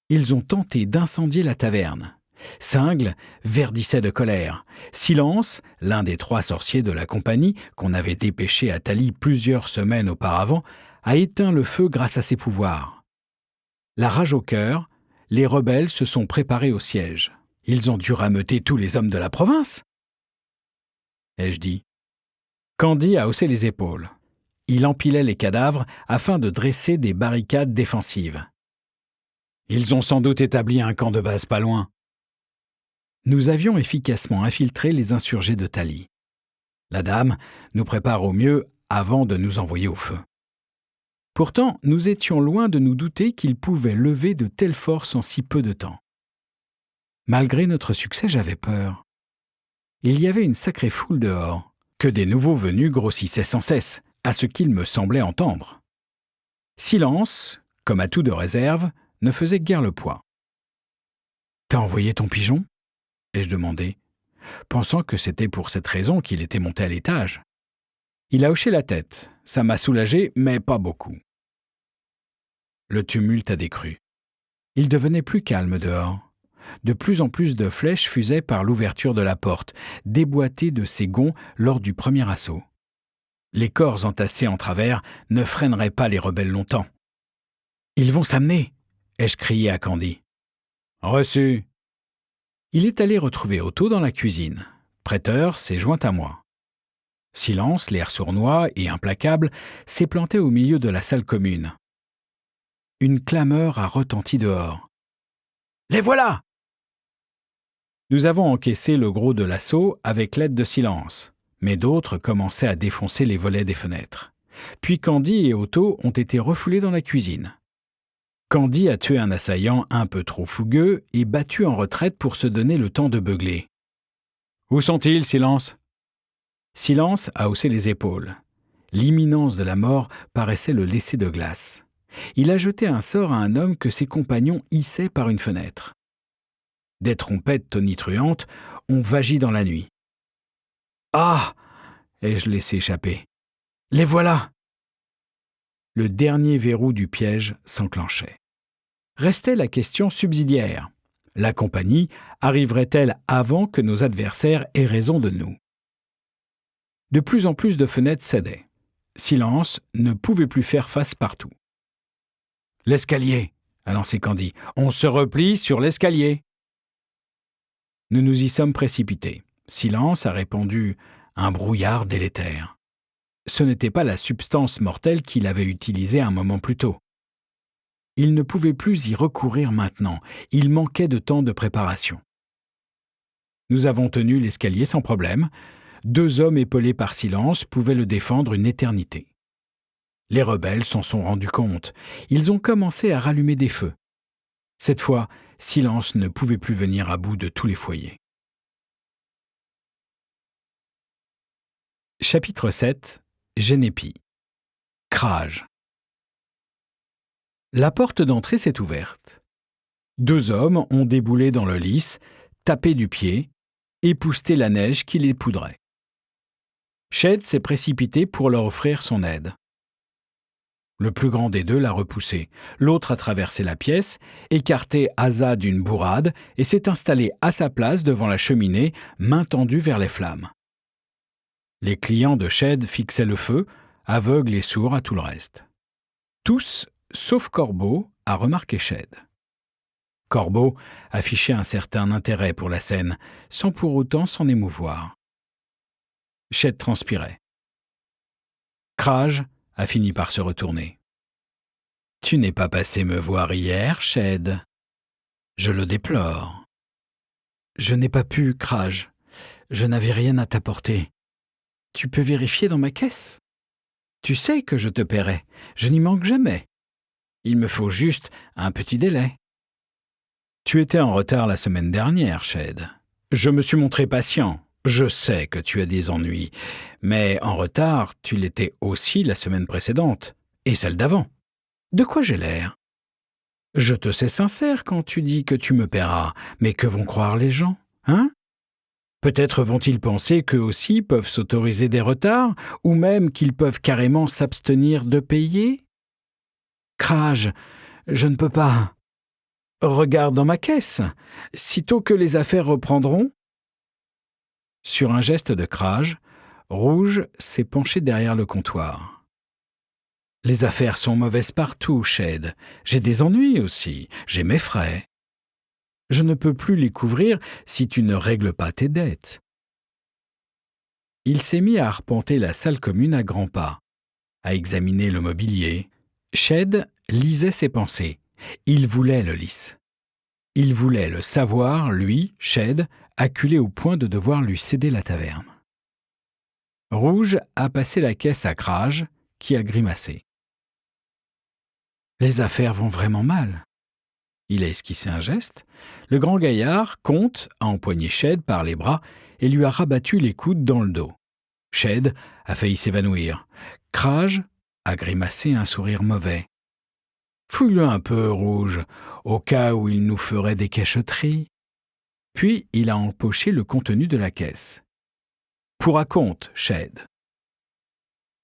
ils ont tenté d'incendier la taverne. Cingle verdissait de colère. Silence, l'un des 3 sorciers de la compagnie, qu'on avait dépêché à Thalie plusieurs semaines auparavant, a éteint le feu grâce à ses pouvoirs. La rage au cœur, les rebelles se sont préparés au siège. Ils ont dû rameuter tous les hommes de la province, ai-je dit. Candy a haussé les épaules. Il empilait les cadavres afin de dresser des barricades défensives. Ils ont sans doute établi un camp de base pas loin. Nous avions efficacement infiltré les insurgés de Thalie. La dame nous prépare au mieux avant de nous envoyer au feu. Pourtant, nous étions loin de nous douter qu'ils pouvaient lever de telles forces en si peu de temps. Malgré notre succès, j'avais peur. Il y avait une sacrée foule dehors, que des nouveaux venus grossissaient sans cesse, à ce qu'il me semblait entendre. Silence, comme atout de réserve, ne faisait guère le poids. « T'as envoyé ton pigeon ?» ai-je demandé, pensant que c'était pour cette raison qu'il était monté à l'étage. Il a hoché la tête. Ça m'a soulagé, mais pas beaucoup. Le tumulte a décru. Il devenait plus calme dehors. De plus en plus de flèches fusaient par l'ouverture de la porte, déboîtées de ses gonds lors du premier assaut. Les corps entassés en travers ne freineraient pas les rebelles longtemps. « Ils vont s'amener !» ai-je crié à Candy. « Reçu !» Il est allé retrouver Otto dans la cuisine. Prêteur s'est joint à moi. Silence, l'air sournois et implacable, s'est planté au milieu de la salle commune. Une clameur a retenti dehors. « Les voilà !» Nous avons encaissé le gros de l'assaut avec l'aide de Silence, mais d'autres commençaient à défoncer les volets des fenêtres. Puis Candy et Otto ont été refoulés dans la cuisine. Candy a tué un assaillant un peu trop fougueux et battu en retraite pour se donner le temps de beugler. « Où sont-ils, Silence ?» Silence a haussé les épaules. L'imminence de la mort paraissait le laisser de glace. Il a jeté un sort à un homme que ses compagnons hissaient par une fenêtre. Des trompettes tonitruantes ont vagi dans la nuit. « Ah !» ai-je laissé échapper. « Les voilà !» Le dernier verrou du piège s'enclenchait. Restait la question subsidiaire. La compagnie arriverait-elle avant que nos adversaires aient raison de nous ? De plus en plus de fenêtres cédaient. Silence ne pouvait plus faire face partout. « L'escalier !» a lancé Candy. « On se replie sur l'escalier !» Nous nous y sommes précipités. Silence a répandu un brouillard délétère. Ce n'était pas la substance mortelle qu'il avait utilisée un moment plus tôt. Il ne pouvait plus y recourir maintenant, il manquait de temps de préparation. Nous avons tenu l'escalier sans problème. 2 hommes épaulés par Silence pouvaient le défendre une éternité. Les rebelles s'en sont rendus compte. Ils ont commencé à rallumer des feux. Cette fois, Silence ne pouvait plus venir à bout de tous les foyers. Chapitre 7. Génépi. Kraj. La porte d'entrée s'est ouverte. 2 hommes ont déboulé dans le lys, tapé du pied, épousseté la neige qui les poudrait. Shed s'est précipité pour leur offrir son aide. Le plus grand des 2 l'a repoussé. L'autre a traversé la pièce, écarté Asa d'une bourrade et s'est installé à sa place devant la cheminée, main tendue vers les flammes. Les clients de Shed fixaient le feu, aveugles et sourds à tout le reste. Tous, sauf Corbeau, a remarqué Shed. Corbeau affichait un certain intérêt pour la scène, sans pour autant s'en émouvoir. Shed transpirait. Kraj a fini par se retourner. « Tu n'es pas passé me voir hier, Shed. Je le déplore. »« Je n'ai pas pu, Kraj. Je n'avais rien à t'apporter. Tu peux vérifier dans ma caisse. Tu sais que je te paierai. Je n'y manque jamais. Il me faut juste un petit délai. » « Tu étais en retard la semaine dernière, Shed. Je me suis montré patient. Je sais que tu as des ennuis. Mais en retard, tu l'étais aussi la semaine précédente. Et celle d'avant. De quoi j'ai l'air ? Je te sais sincère quand tu dis que tu me paieras. Mais que vont croire les gens, hein ? Peut-être vont-ils penser qu'eux aussi peuvent s'autoriser des retards, ou même qu'ils peuvent carrément s'abstenir de payer ? Kraj, je ne peux pas. Regarde dans ma caisse. Sitôt que les affaires reprendront. Sur un geste de Kraj, Rouge s'est penché derrière le comptoir. Les affaires sont mauvaises partout, Shed. J'ai des ennuis aussi. J'ai mes frais. Je ne peux plus les couvrir si tu ne règles pas tes dettes. Il s'est mis à arpenter la salle commune à grands pas, à examiner le mobilier. Shed lisait ses pensées. Il voulait le lys. Il voulait le savoir, lui, Shed, acculé au point de devoir lui céder la taverne. Rouge a passé la caisse à Kraj, qui a grimacé. Les affaires vont vraiment mal. Il a esquissé un geste. Le grand gaillard, Comte, a empoigné Shed par les bras et lui a rabattu les coudes dans le dos. Shed a failli s'évanouir. Kraj a grimacé un sourire mauvais. Fouille-le un peu, Rouge, au cas où il nous ferait des cachotteries. Puis il a empoché le contenu de la caisse. Pour un compte, Shed.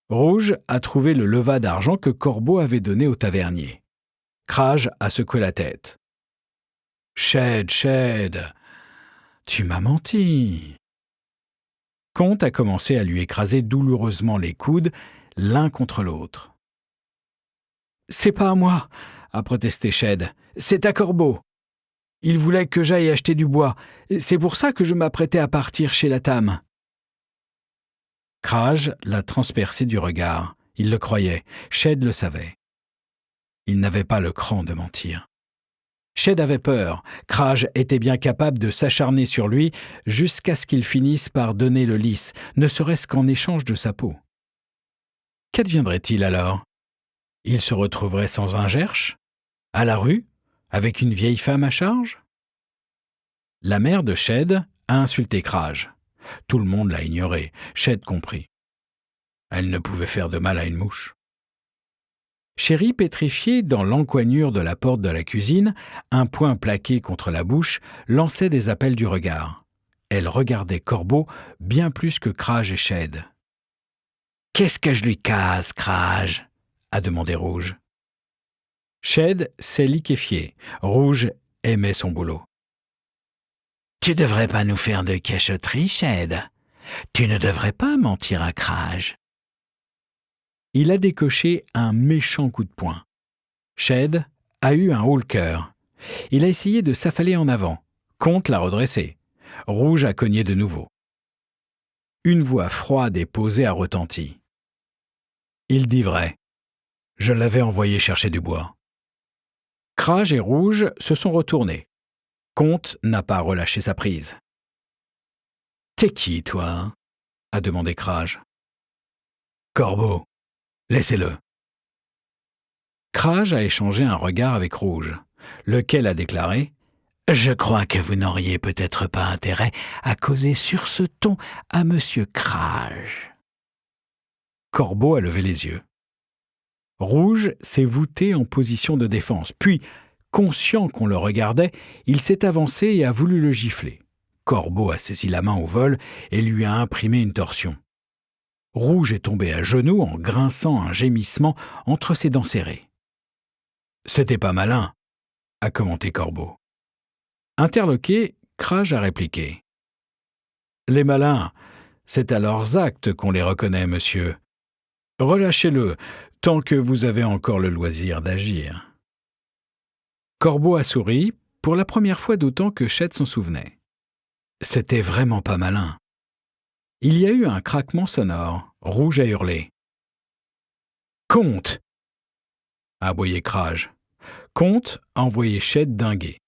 Rouge a trouvé le levat d'argent que Corbeau avait donné au tavernier. Kraj a secoué la tête. Shed, tu m'as menti. Comte a commencé à lui écraser douloureusement les coudes, l'un contre l'autre. C'est pas à moi, a protesté Shed. C'est à Corbeau. Il voulait que j'aille acheter du bois. C'est pour ça que je m'apprêtais à partir chez la Tam. Kraj l'a transpercé du regard. Il le croyait. Shed le savait. Il n'avait pas le cran de mentir. Shed avait peur. Kraj était bien capable de s'acharner sur lui jusqu'à ce qu'il finisse par donner le lys, ne serait-ce qu'en échange de sa peau. Qu'adviendrait-il alors ? Il se retrouverait sans un gerche, à la rue, avec une vieille femme à charge ? La mère de Shed a insulté Kraj. Tout le monde l'a ignoré, Shed compris. Elle ne pouvait faire de mal à une mouche. Chéri, pétrifié dans l'encoignure de la porte de la cuisine, un poing plaqué contre la bouche, lançait des appels du regard. Elle regardait Corbeau bien plus que Kraj et Shed. « Qu'est-ce que je lui casse, Kraj ?» a demandé Rouge. Shed s'est liquéfié. Rouge aimait son boulot. « Tu devrais pas nous faire de cachotterie, Shed. Tu ne devrais pas mentir à Kraj. » Il a décoché un méchant coup de poing. Shed a eu un haut-le-cœur. Il a essayé de s'affaler en avant. Comte l'a redressé. Rouge a cogné de nouveau. Une voix froide et posée a retenti. Il dit vrai. Je l'avais envoyé chercher du bois. Kraj et Rouge se sont retournés. Comte n'a pas relâché sa prise. « T'es qui, toi ?» a demandé Kraj. « Corbeau, laissez-le. » Kraj a échangé un regard avec Rouge, lequel a déclaré « Je crois que vous n'auriez peut-être pas intérêt à causer sur ce ton à Monsieur Kraj. » Corbeau a levé les yeux. Rouge s'est voûté en position de défense, puis, conscient qu'on le regardait, il s'est avancé et a voulu le gifler. Corbeau a saisi la main au vol et lui a imprimé une torsion. Rouge est tombé à genoux en grinçant un gémissement entre ses dents serrées. « C'était pas malin », a commenté Corbeau. Interloqué, Kraj a répliqué. « Les malins, c'est à leurs actes qu'on les reconnaît, monsieur. Relâchez-le, tant que vous avez encore le loisir d'agir. » Corbeau a souri, pour la première fois d'autant que Ched s'en souvenait. C'était vraiment pas malin. Il y a eu un craquement sonore. Rouge a hurlé. « Comte !» a aboyé Kraj. Comte a envoyé Ched dinguer.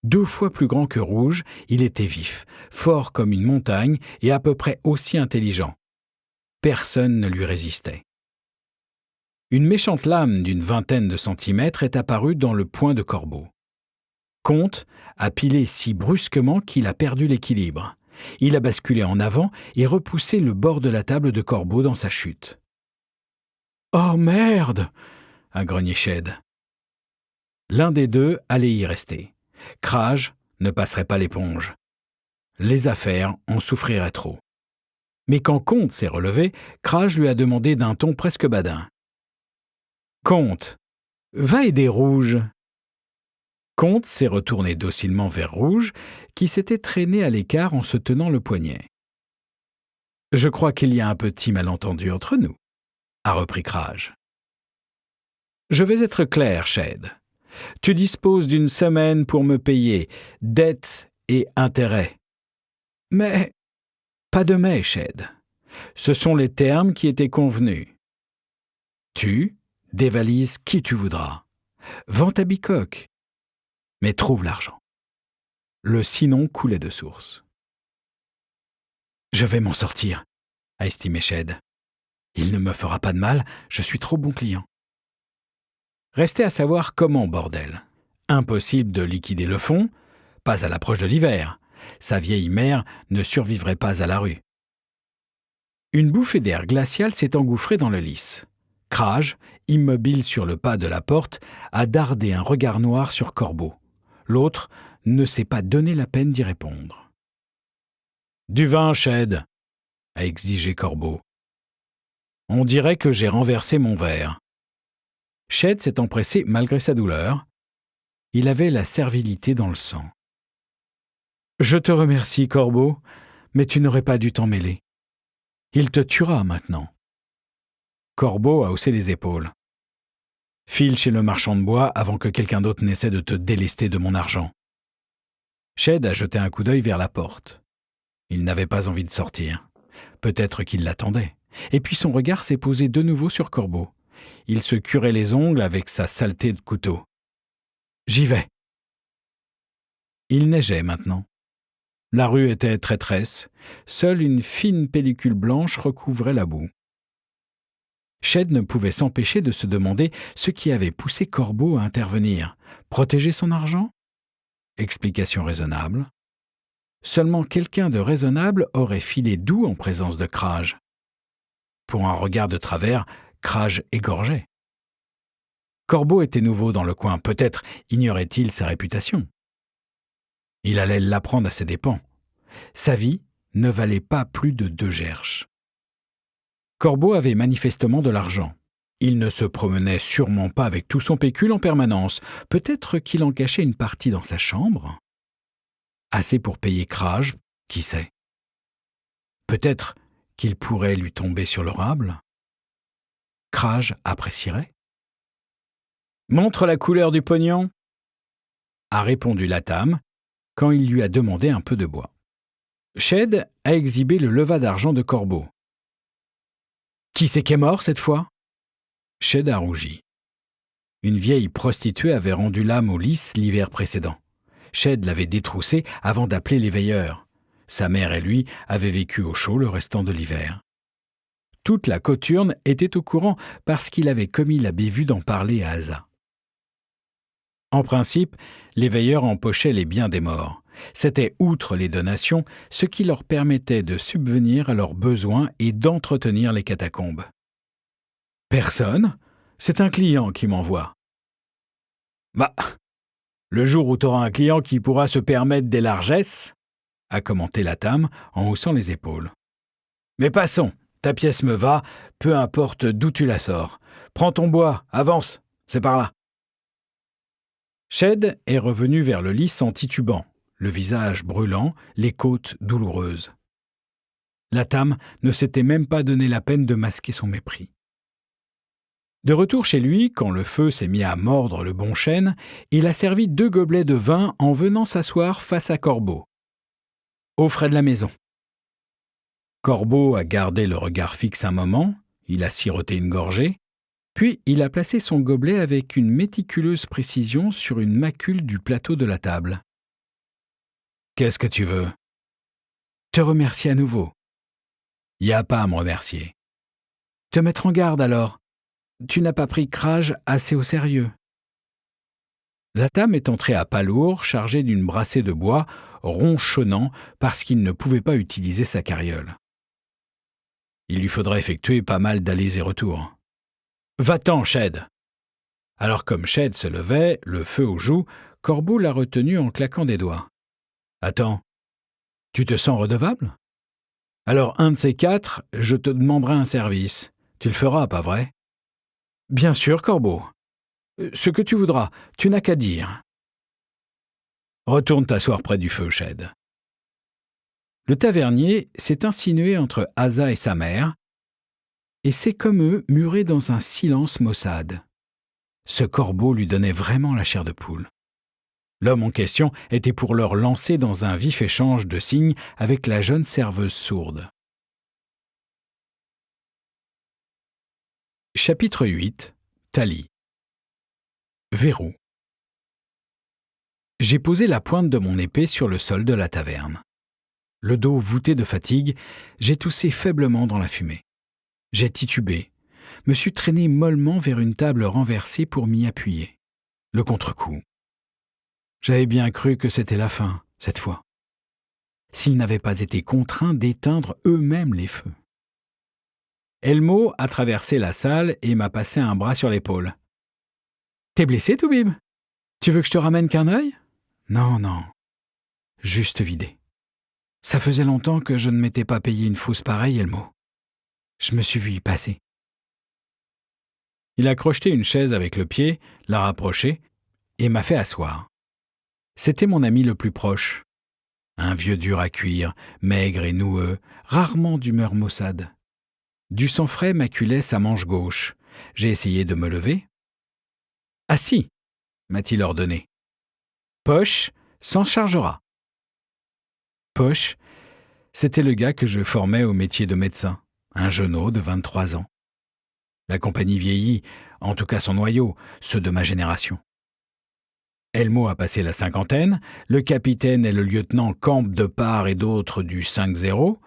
2 fois plus grand que Rouge, il était vif, fort comme une montagne et à peu près aussi intelligent. Personne ne lui résistait. Une méchante lame d'une 20aine de centimètres est apparue dans le poing de Corbeau. Comte a pilé si brusquement qu'il a perdu l'équilibre. Il a basculé en avant et repoussé le bord de la table de Corbeau dans sa chute. « Oh merde !» a grogné Ched. L'un des deux allait y rester. Kraj ne passerait pas l'éponge. Les affaires en souffriraient trop. Mais quand Comte s'est relevé, Kraj lui a demandé d'un ton presque badin. « Comte, va aider Rouge !» Comte s'est retourné docilement vers Rouge, qui s'était traîné à l'écart en se tenant le poignet. « Je crois qu'il y a un petit malentendu entre nous, » a repris Kraj. « Je vais être clair, Ched. Tu disposes d'une semaine pour me payer, dettes et intérêts. Mais pas de mais, Ched. Ce sont les termes qui étaient convenus. Tu dévalises qui tu voudras. Vends ta bicoque. Mais trouve l'argent. » Le sinon coulait de source. « Je vais m'en sortir, » a estimé Ched. « Il ne me fera pas de mal, je suis trop bon client. » Restait à savoir comment, bordel. Impossible de liquider le fonds, pas à l'approche de l'hiver. Sa vieille mère ne survivrait pas à la rue. Une bouffée d'air glacial s'est engouffrée dans le lys. Kraj, immobile sur le pas de la porte, a dardé un regard noir sur Corbeau. L'autre ne s'est pas donné la peine d'y répondre. « Du vin, Ched !» a exigé Corbeau. « On dirait que j'ai renversé mon verre. » Ched s'est empressé malgré sa douleur. Il avait la servilité dans le sang. « Je te remercie, Corbeau, mais tu n'aurais pas dû t'en mêler. Il te tuera maintenant. » Corbeau a haussé les épaules. « File chez le marchand de bois avant que quelqu'un d'autre n'essaie de te délester de mon argent. » Ched a jeté un coup d'œil vers la porte. Il n'avait pas envie de sortir. Peut-être qu'il l'attendait. Et puis son regard s'est posé de nouveau sur Corbeau. Il se curait les ongles avec sa saleté de couteau. « J'y vais !» Il neigeait maintenant. La rue était traîtresse. Seule une fine pellicule blanche recouvrait la boue. Ched ne pouvait s'empêcher de se demander ce qui avait poussé Corbeau à intervenir. Protéger son argent ? Explication raisonnable. Seulement quelqu'un de raisonnable aurait filé doux en présence de Kraj. Pour un regard de travers, Kraj égorgeait. Corbeau était nouveau dans le coin, peut-être ignorait-il sa réputation. Il allait l'apprendre à ses dépens. Sa vie ne valait pas plus de 2 gerches. Corbeau avait manifestement de l'argent. Il ne se promenait sûrement pas avec tout son pécule en permanence. Peut-être qu'il en cachait une partie dans sa chambre. Assez pour payer Kraj, qui sait. Peut-être qu'il pourrait lui tomber sur le rable. Kraj apprécierait. « Montre la couleur du pognon !» a répondu Latam quand il lui a demandé un peu de bois. Ched a exhibé le levat d'argent de Corbeau. Qui c'est qui est mort cette fois ?» Shed a rougi. Une vieille prostituée avait rendu l'âme au lys l'hiver précédent. Shed l'avait détroussée avant d'appeler les veilleurs. Sa mère et lui avaient vécu au chaud le restant de l'hiver. Toute la coturne était au courant parce qu'il avait commis la bévue d'en parler à Asa. En principe, les veilleurs empochaient les biens des morts. C'était, outre les donations, ce qui leur permettait de subvenir à leurs besoins et d'entretenir les catacombes. « Personne ? C'est un client qui m'envoie. »« Bah, le jour où tu auras un client qui pourra se permettre des largesses, » a commenté Latham en haussant les épaules. « Mais passons, ta pièce me va, peu importe d'où tu la sors. Prends ton bois, avance, c'est par là. » Shed est revenu vers le lys en titubant, le visage brûlant, les côtes douloureuses. Latham ne s'était même pas donné la peine de masquer son mépris. De retour chez lui, quand le feu s'est mis à mordre le bon chêne, il a servi 2 gobelets de vin en venant s'asseoir face à Corbeau. Aux frais de la maison. Corbeau a gardé le regard fixe un moment, il a siroté une gorgée, puis il a placé son gobelet avec une méticuleuse précision sur une macule du plateau de la table. « Qu'est-ce que tu veux ?»« Te remercier à nouveau. »« Y a pas à me remercier. »« Te mettre en garde alors. Tu n'as pas pris Kraj assez au sérieux. » Latham est entré à pas lourd, chargé d'une brassée de bois, ronchonnant parce qu'il ne pouvait pas utiliser sa carriole. Il lui faudrait effectuer pas mal d'allers et retours. « Va-t'en, Shed !» Alors comme Shed se levait, le feu aux joues, Corbeau l'a retenu en claquant des doigts. « Attends, tu te sens redevable ? Alors un de ces 4, je te demanderai un service. Tu le feras, pas vrai ? » « Bien sûr, Corbeau. Ce que tu voudras, tu n'as qu'à dire. » Retourne t'asseoir près du feu, Shed. Le tavernier s'est insinué entre Asa et sa mère, et c'est comme eux muré dans un silence maussade. Ce Corbeau lui donnait vraiment la chair de poule. L'homme en question était pour leur lancer dans un vif échange de signes avec la jeune serveuse sourde. Chapitre 8. Tali. Verrou. J'ai posé la pointe de mon épée sur le sol de la taverne. Le dos voûté de fatigue, j'ai toussé faiblement dans la fumée. J'ai titubé, me suis traîné mollement vers une table renversée pour m'y appuyer. Le contre-coup. J'avais bien cru que c'était la fin, cette fois. S'ils n'avaient pas été contraints d'éteindre eux-mêmes les feux. Elmo a traversé la salle et m'a passé un bras sur l'épaule. « T'es blessé, Toubib ? Tu veux que je te ramène qu'un œil ? » ?»« Non, non. Juste vidé. Ça faisait longtemps que je ne m'étais pas payé une fausse pareille, Elmo. Je me suis vu y passer. » Il a crocheté une chaise avec le pied, l'a rapprochée et m'a fait asseoir. C'était mon ami le plus proche. Un vieux dur à cuire, maigre et noueux, rarement d'humeur maussade. Du sang frais maculait sa manche gauche. J'ai essayé de me lever. « Assis !» m'a-t-il ordonné. « Poche s'en chargera. » Poche, c'était le gars que je formais au métier de médecin, un jeuneau de 23 ans. La compagnie vieillit, en tout cas son noyau, ceux de ma génération. Elmo a passé la 50aine, le capitaine et le lieutenant campent de part et d'autre du 5-0,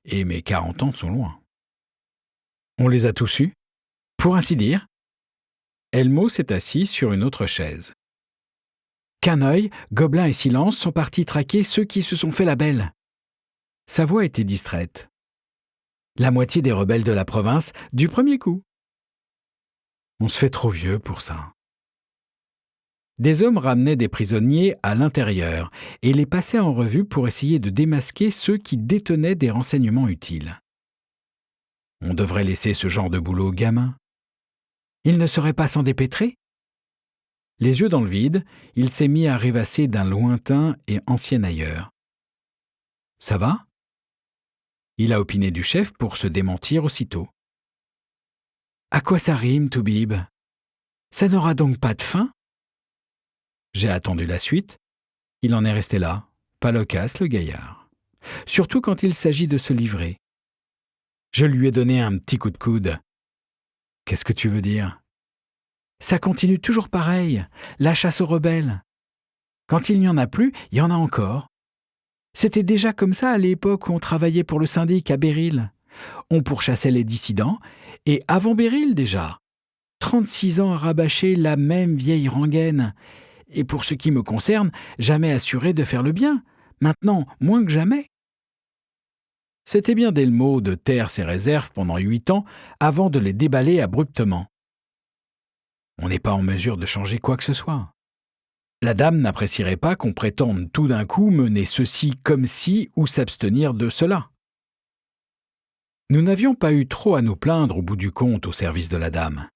et mes 40 ans sont loin. On les a tous eus, pour ainsi dire. Elmo s'est assis sur une autre chaise. Caneuil, Gobelin et Silence sont partis traquer ceux qui se sont fait la belle. Sa voix était distraite. La moitié des rebelles de la province, du premier coup. On se fait trop vieux pour ça. Des hommes ramenaient des prisonniers à l'intérieur et les passaient en revue pour essayer de démasquer ceux qui détenaient des renseignements utiles. On devrait laisser ce genre de boulot aux gamins. Ils ne seraient pas s'en dépêtrer ? Les yeux dans le vide, il s'est mis à rêvasser d'un lointain et ancien ailleurs. « Ça va ?» Il a opiné du chef pour se démentir aussitôt. « À quoi ça rime, Toubib ? Ça n'aura donc pas de fin ?» J'ai attendu la suite. Il en est resté là, pas loquace le gaillard. Surtout quand il s'agit de se livrer. Je lui ai donné un petit coup de coude. « Qu'est-ce que tu veux dire ?»« Ça continue toujours pareil, la chasse aux rebelles. Quand il n'y en a plus, il y en a encore. C'était déjà comme ça à l'époque où on travaillait pour le syndic à Béryl. On pourchassait les dissidents, et avant Béryl déjà. 36 ans à rabâcher la même vieille rengaine. Et pour ce qui me concerne, jamais assuré de faire le bien. Maintenant, moins que jamais. » C'était bien Delmo de taire ses réserves pendant 8 ans avant de les déballer abruptement. On n'est pas en mesure de changer quoi que ce soit. La dame n'apprécierait pas qu'on prétende tout d'un coup mener ceci comme ci ou s'abstenir de cela. Nous n'avions pas eu trop à nous plaindre au bout du compte au service de la dame.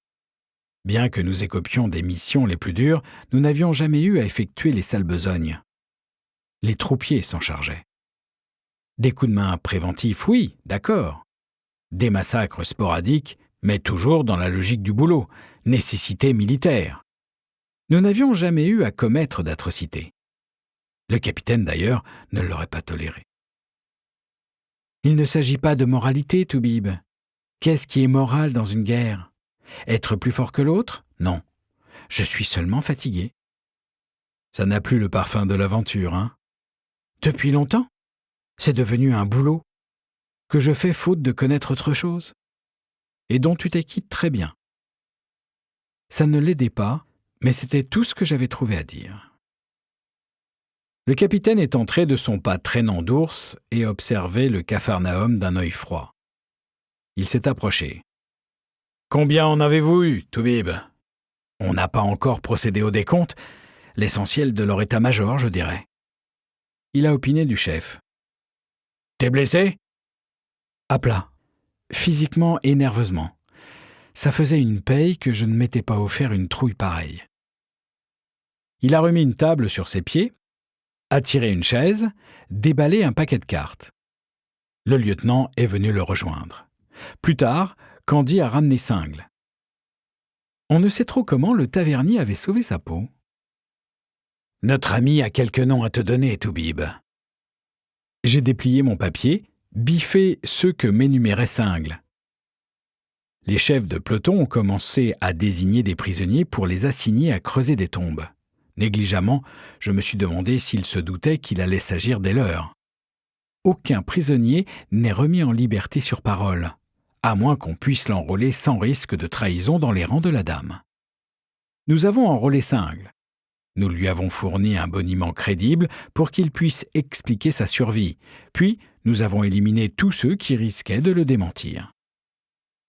Bien que nous écopions des missions les plus dures, nous n'avions jamais eu à effectuer les sales besognes. Les troupiers s'en chargeaient. Des coups de main préventifs, oui, d'accord. Des massacres sporadiques, mais toujours dans la logique du boulot, nécessité militaire. Nous n'avions jamais eu à commettre d'atrocités. Le capitaine, d'ailleurs, ne l'aurait pas toléré. Il ne s'agit pas de moralité, Toubib. Qu'est-ce qui est moral dans une guerre ? Être plus fort que l'autre ? Non. Je suis seulement fatigué. Ça n'a plus le parfum de l'aventure, hein ? Depuis longtemps ? C'est devenu un boulot que je fais faute de connaître autre chose et dont tu t'acquittes très bien. Ça ne l'aidait pas, mais c'était tout ce que j'avais trouvé à dire. Le capitaine est entré de son pas traînant d'ours et observait le Capharnaüm d'un œil froid. Il s'est approché. « Combien en avez-vous eu, Toubib ? On n'a pas encore procédé au décompte, l'essentiel de leur état-major, je dirais. » Il a opiné du chef. « T'es blessé ? » À plat, physiquement et nerveusement. Ça faisait une paye que je ne m'étais pas offert une trouille pareille. Il a remis une table sur ses pieds, attiré une chaise, déballé un paquet de cartes. Le lieutenant est venu le rejoindre. Plus tard, Candy a ramené Single. On ne sait trop comment le tavernier avait sauvé sa peau. « Notre ami a quelques noms à te donner, Toubib. » J'ai déplié mon papier, biffé ceux que m'énumérait Single. Les chefs de peloton ont commencé à désigner des prisonniers pour les assigner à creuser des tombes. Négligemment, je me suis demandé s'ils se doutaient qu'il allait s'agir des leurs. Aucun prisonnier n'est remis en liberté sur parole, à moins qu'on puisse l'enrôler sans risque de trahison dans les rangs de la dame. Nous avons enrôlé Single. Nous lui avons fourni un boniment crédible pour qu'il puisse expliquer sa survie, puis nous avons éliminé tous ceux qui risquaient de le démentir.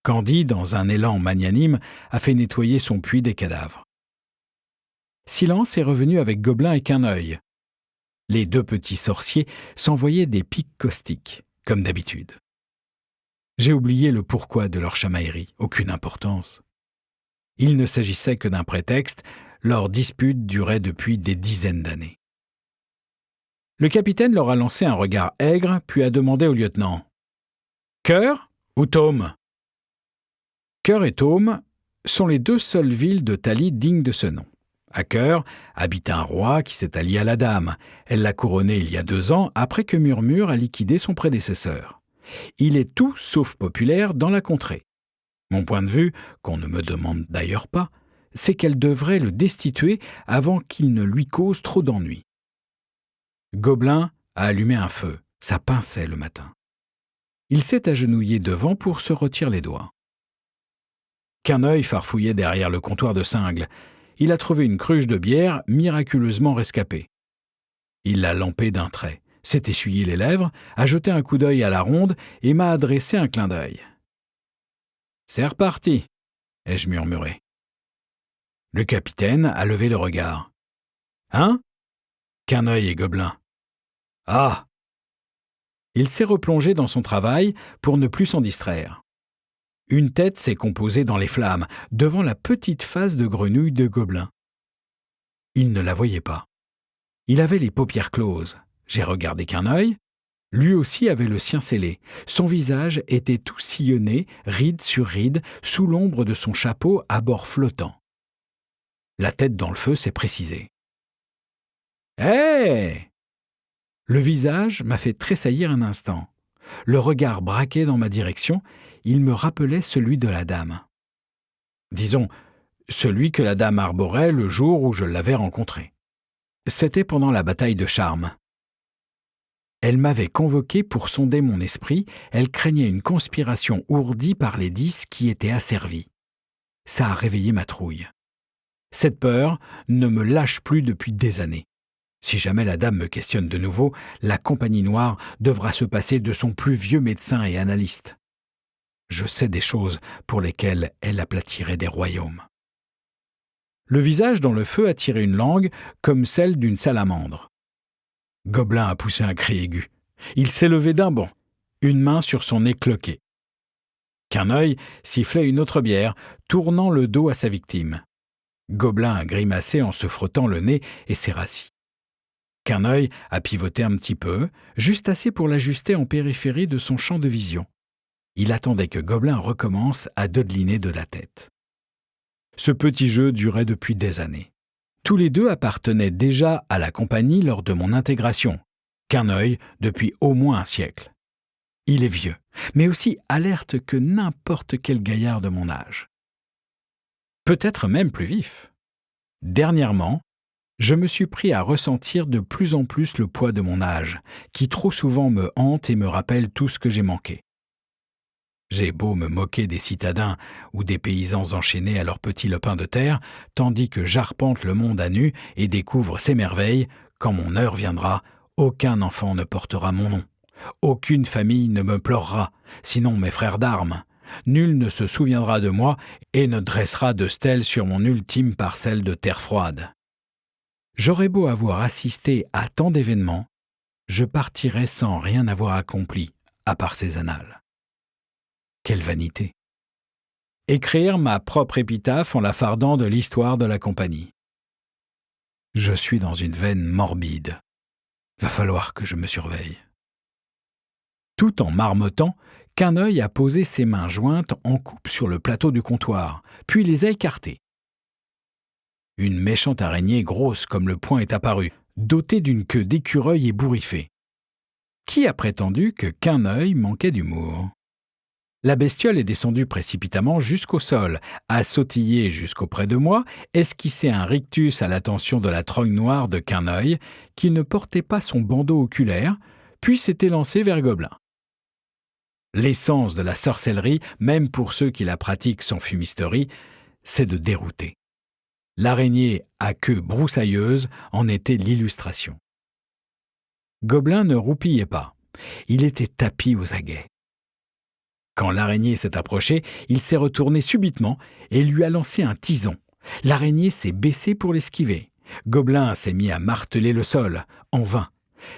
Candy, dans un élan magnanime, a fait nettoyer son puits des cadavres. Silence est revenu avec Gobelin et Quinœil. Les deux petits sorciers s'envoyaient des pics caustiques, comme d'habitude. J'ai oublié le pourquoi de leur chamaillerie, aucune importance. Il ne s'agissait que d'un prétexte, leur dispute durait depuis des dizaines d'années. Le capitaine leur a lancé un regard aigre, puis a demandé au lieutenant « Cœur ou Tôme ?» Cœur et Tôme sont les deux seules villes de Thalie dignes de ce nom. À Cœur habite un roi qui s'est allié à la dame. Elle l'a couronné il y a 2 ans après que Murmure a liquidé son prédécesseur. Il est tout sauf populaire dans la contrée. Mon point de vue, qu'on ne me demande d'ailleurs pas, c'est qu'elle devrait le destituer avant qu'il ne lui cause trop d'ennuis. Gobelin a allumé un feu, ça pinçait le matin. Il s'est agenouillé devant pour se retirer les doigts. Quinœil farfouillait derrière le comptoir de Single. Il a trouvé une cruche de bière miraculeusement rescapée. Il l'a lampée d'un trait, s'est essuyé les lèvres, a jeté un coup d'œil à la ronde et m'a adressé un clin d'œil. « C'est reparti !» ai-je murmuré. Le capitaine a levé le regard. « Hein ?» Quinœil et Gobelin. « Ah !» Il s'est replongé dans son travail pour ne plus s'en distraire. Une tête s'est composée dans les flammes, devant la petite face de grenouille de Gobelin. Il ne la voyait pas. Il avait les paupières closes. J'ai regardé Quinœil. Lui aussi avait le sien scellé. Son visage était tout sillonné, ride sur ride, sous l'ombre de son chapeau à bord flottant. La tête dans le feu s'est précisée. « Hé !» Le visage m'a fait tressaillir un instant. Le regard braqué dans ma direction, il me rappelait celui de la dame. Disons, celui que la dame arborait le jour où je l'avais rencontrée. C'était pendant la bataille de Charmes. Elle m'avait convoqué pour sonder mon esprit, elle craignait une conspiration ourdie par les 10 qui étaient asservis. Ça a réveillé ma trouille. Cette peur ne me lâche plus depuis des années. Si jamais la dame me questionne de nouveau, la Compagnie Noire devra se passer de son plus vieux médecin et analyste. Je sais des choses pour lesquelles elle aplatirait des royaumes. Le visage dans le feu a tiré une langue comme celle d'une salamandre. Gobelin a poussé un cri aigu. Il s'est levé d'un bond, une main sur son nez cloqué. Querneuil sifflait une autre bière, tournant le dos à sa victime. Gobelin a grimacé en se frottant le nez et s'est rassis. Querneuil a pivoté un petit peu, juste assez pour l'ajuster en périphérie de son champ de vision. Il attendait que Gobelin recommence à dodeliner de la tête. Ce petit jeu durait depuis des années. Tous les deux appartenaient déjà à la compagnie lors de mon intégration. Querneuil depuis au moins un siècle. Il est vieux, mais aussi alerte que n'importe quel gaillard de mon âge. Peut-être même plus vif. Dernièrement, je me suis pris à ressentir de plus en plus le poids de mon âge, qui trop souvent me hante et me rappelle tout ce que j'ai manqué. J'ai beau me moquer des citadins ou des paysans enchaînés à leurs petits lopins de terre, tandis que j'arpente le monde à nu et découvre ses merveilles, quand mon heure viendra, aucun enfant ne portera mon nom. Aucune famille ne me pleurera, sinon mes frères d'armes. Nul ne se souviendra de moi et ne dressera de stèle sur mon ultime parcelle de terre froide. J'aurais beau avoir assisté à tant d'événements, je partirais sans rien avoir accompli, à part ces annales. Quelle vanité! Écrire ma propre épitaphe en la fardant de l'histoire de la compagnie. Je suis dans une veine morbide. Va falloir que je me surveille. Tout en marmottant, Querneuil a posé ses mains jointes en coupe sur le plateau du comptoir, puis les a écartées. Une méchante araignée grosse comme le poing est apparue, dotée d'une queue d'écureuil ébouriffée. Qui a prétendu que Querneuil manquait d'humour? La bestiole est descendue précipitamment jusqu'au sol, a sautillé jusqu'auprès de moi, esquissé un rictus à l'attention de la trogne noire de Querneuil, qui ne portait pas son bandeau oculaire, puis s'était lancée vers Gobelin. L'essence de la sorcellerie, même pour ceux qui la pratiquent sans fumisterie, c'est de dérouter. L'araignée à queue broussailleuse en était l'illustration. Gobelin ne roupillait pas. Il était tapi aux aguets. Quand l'araignée s'est approchée, il s'est retourné subitement et lui a lancé un tison. L'araignée s'est baissée pour l'esquiver. Gobelin s'est mis à marteler le sol, en vain.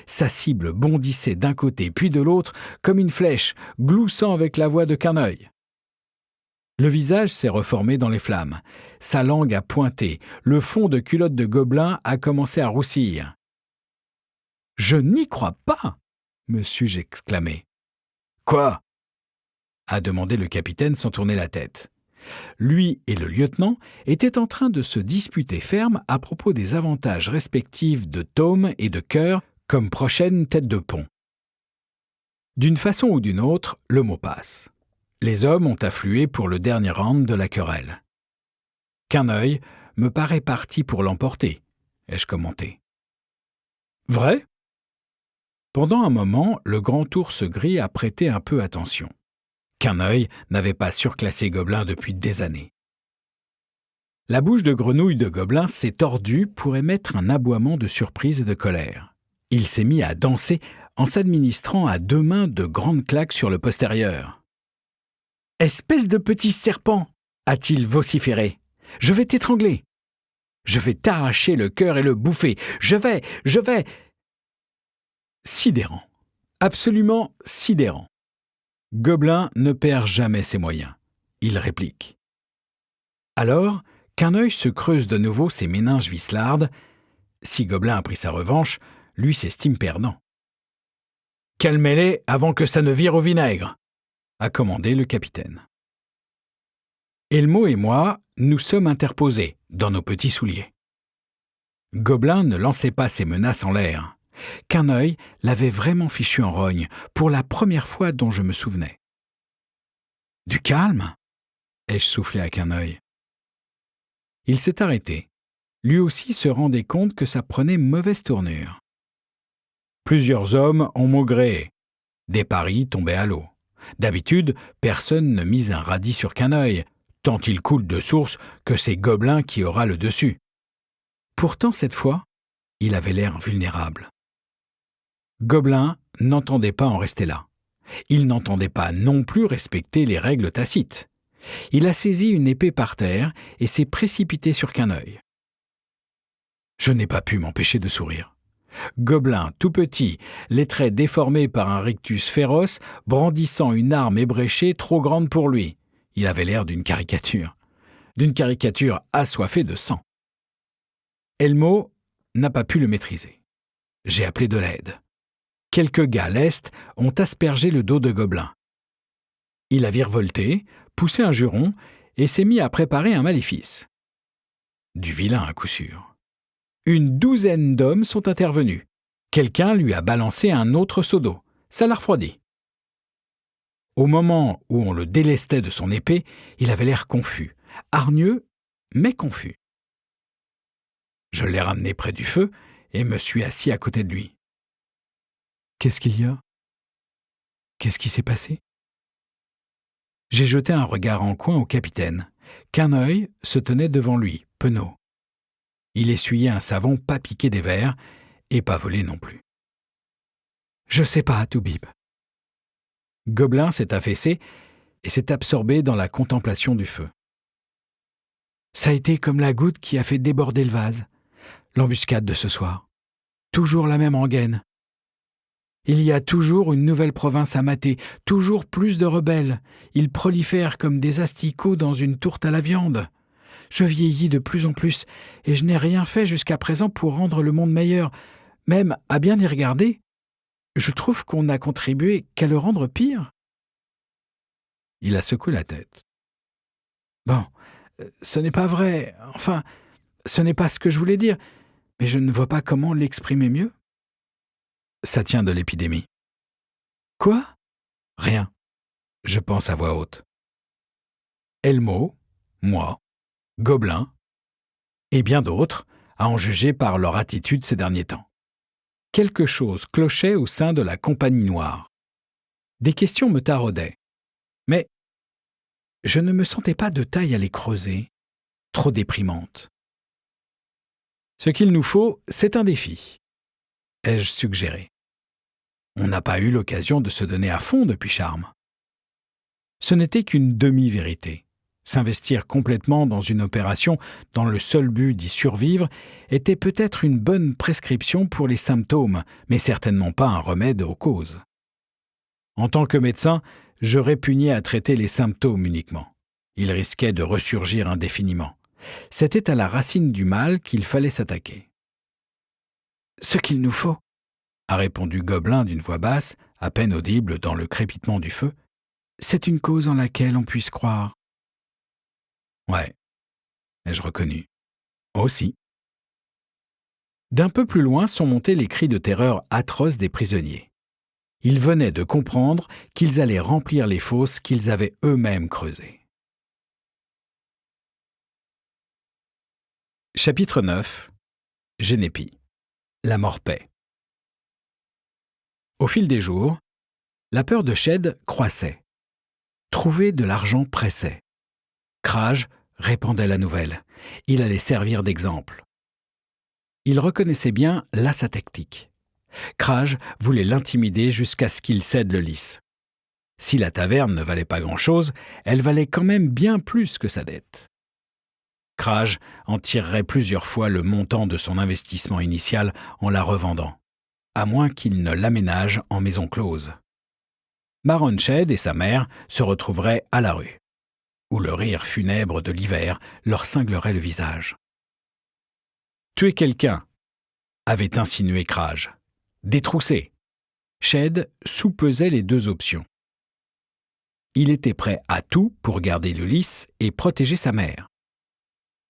Sa cible bondissait d'un côté puis de l'autre comme une flèche, gloussant avec la voix de Querneuil. Le visage s'est reformé dans les flammes. Sa langue a pointé. Le fond de culotte de Gobelin a commencé à roussir. « Je n'y crois pas !» me suis-je exclamé. « Quoi ?» a demandé le capitaine sans tourner la tête. Lui et le lieutenant étaient en train de se disputer ferme à propos des avantages respectifs de Tome et de Cœur comme prochaine tête de pont. D'une façon ou d'une autre, le mot passe. Les hommes ont afflué pour le dernier round de la querelle. Querneuil me paraît parti pour l'emporter, ai-je commenté. Vrai ? Pendant un moment, le grand ours gris a prêté un peu attention. Querneuil n'avait pas surclassé Gobelin depuis des années. La bouche de grenouille de Gobelin s'est tordue pour émettre un aboiement de surprise et de colère. Il s'est mis à danser en s'administrant à 2 mains de grandes claques sur le postérieur. « Espèce de petit serpent !» a-t-il vociféré. « Je vais t'étrangler. Je vais t'arracher le cœur et le bouffer. Je vais... » Sidérant. Absolument sidérant. Gobelin ne perd jamais ses moyens. Il réplique. Alors, Querneuil se creuse de nouveau ses méninges vislardes. Si Gobelin a pris sa revanche, lui s'estime perdant. « Calmez-les avant que ça ne vire au vinaigre !» a commandé le capitaine. Elmo et moi, nous sommes interposés dans nos petits souliers. Gobelin ne lançait pas ses menaces en l'air. Qu'un œil l'avait vraiment fichu en rogne, pour la première fois dont je me souvenais. « Du calme !» ai-je soufflé à Qu'un œil. Il s'est arrêté. Lui aussi se rendait compte que ça prenait mauvaise tournure. Plusieurs hommes ont maugré. Des paris tombaient à l'eau. D'habitude, personne ne mise un radis sur Qu'un œil, tant il coule de source que c'est Gobelin qui aura le dessus. Pourtant, cette fois, il avait l'air vulnérable. Gobelin n'entendait pas en rester là. Il n'entendait pas non plus respecter les règles tacites. Il a saisi une épée par terre et s'est précipité sur Qu'un œil. Je n'ai pas pu m'empêcher de sourire. Gobelin, tout petit, les traits déformés par un rictus féroce, brandissant une arme ébréchée trop grande pour lui. Il avait l'air d'une caricature assoiffée de sang. Elmo n'a pas pu le maîtriser. J'ai appelé de l'aide. Quelques gars lestes ont aspergé le dos de Gobelin. Il a virevolté, poussé un juron et s'est mis à préparer un maléfice. Du vilain à coup sûr. Une douzaine d'hommes sont intervenus. Quelqu'un lui a balancé un autre seau d'eau. Ça l'a refroidi. Au moment où on le délestait de son épée, il avait l'air confus, hargneux, mais confus. Je l'ai ramené près du feu et me suis assis à côté de lui. « Qu'est-ce qu'il y a ? Qu'est-ce qui s'est passé ?» J'ai jeté un regard en coin au capitaine. Qu'un œil se tenait devant lui, penaud. Il essuyait un savon pas piqué des vers et pas volé non plus. « Je sais pas, Toubib. » Gobelin s'est affaissé et s'est absorbé dans la contemplation du feu. Ça a été comme la goutte qui a fait déborder le vase, l'embuscade de ce soir. Toujours la même rengaine. Il y a toujours une nouvelle province à mater, toujours plus de rebelles. Ils prolifèrent comme des asticots dans une tourte à la viande. Je vieillis de plus en plus, et je n'ai rien fait jusqu'à présent pour rendre le monde meilleur. Même, à bien y regarder, je trouve qu'on n'a contribué qu'à le rendre pire. Il a secoué la tête. Bon, ce n'est pas vrai. Enfin, ce n'est pas ce que je voulais dire, mais je ne vois pas comment l'exprimer mieux. Ça tient de l'épidémie. Quoi ? Rien. Je pense à voix haute. Elmo, moi, Gobelin, et bien d'autres, à en juger par leur attitude ces derniers temps. Quelque chose clochait au sein de la compagnie noire. Des questions me taraudaient. Mais je ne me sentais pas de taille à les creuser, trop déprimantes. Ce qu'il nous faut, c'est un défi, ai-je suggéré. On n'a pas eu l'occasion de se donner à fond depuis Charme. Ce n'était qu'une demi-vérité. S'investir complètement dans une opération dans le seul but d'y survivre était peut-être une bonne prescription pour les symptômes, mais certainement pas un remède aux causes. En tant que médecin, je répugnais à traiter les symptômes uniquement. Ils risquaient de ressurgir indéfiniment. C'était à la racine du mal qu'il fallait s'attaquer. « Ce qu'il nous faut », a répondu Gobelin d'une voix basse, à peine audible dans le crépitement du feu, « c'est une cause en laquelle on puisse croire. » Ouais, ai-je reconnu. Aussi. D'un peu plus loin sont montés les cris de terreur atroces des prisonniers. Ils venaient de comprendre qu'ils allaient remplir les fosses qu'ils avaient eux-mêmes creusées. Chapitre 9. Génépi. La mort-paix. Au fil des jours, la peur de Shed croissait. Trouver de l'argent pressait. Kraj répandait la nouvelle. Il allait servir d'exemple. Il reconnaissait bien là sa tactique. Kraj voulait l'intimider jusqu'à ce qu'il cède le lys. Si la taverne ne valait pas grand-chose, elle valait quand même bien plus que sa dette. Kraj en tirerait plusieurs fois le montant de son investissement initial en la revendant, à moins qu'il ne l'aménage en maison close. Baron Shed et sa mère se retrouveraient à la rue, où le rire funèbre de l'hiver leur cinglerait le visage. Tuer quelqu'un, avait insinué Kraj. Détrousser. Shed soupesait les deux options. Il était prêt à tout pour garder le lys et protéger sa mère.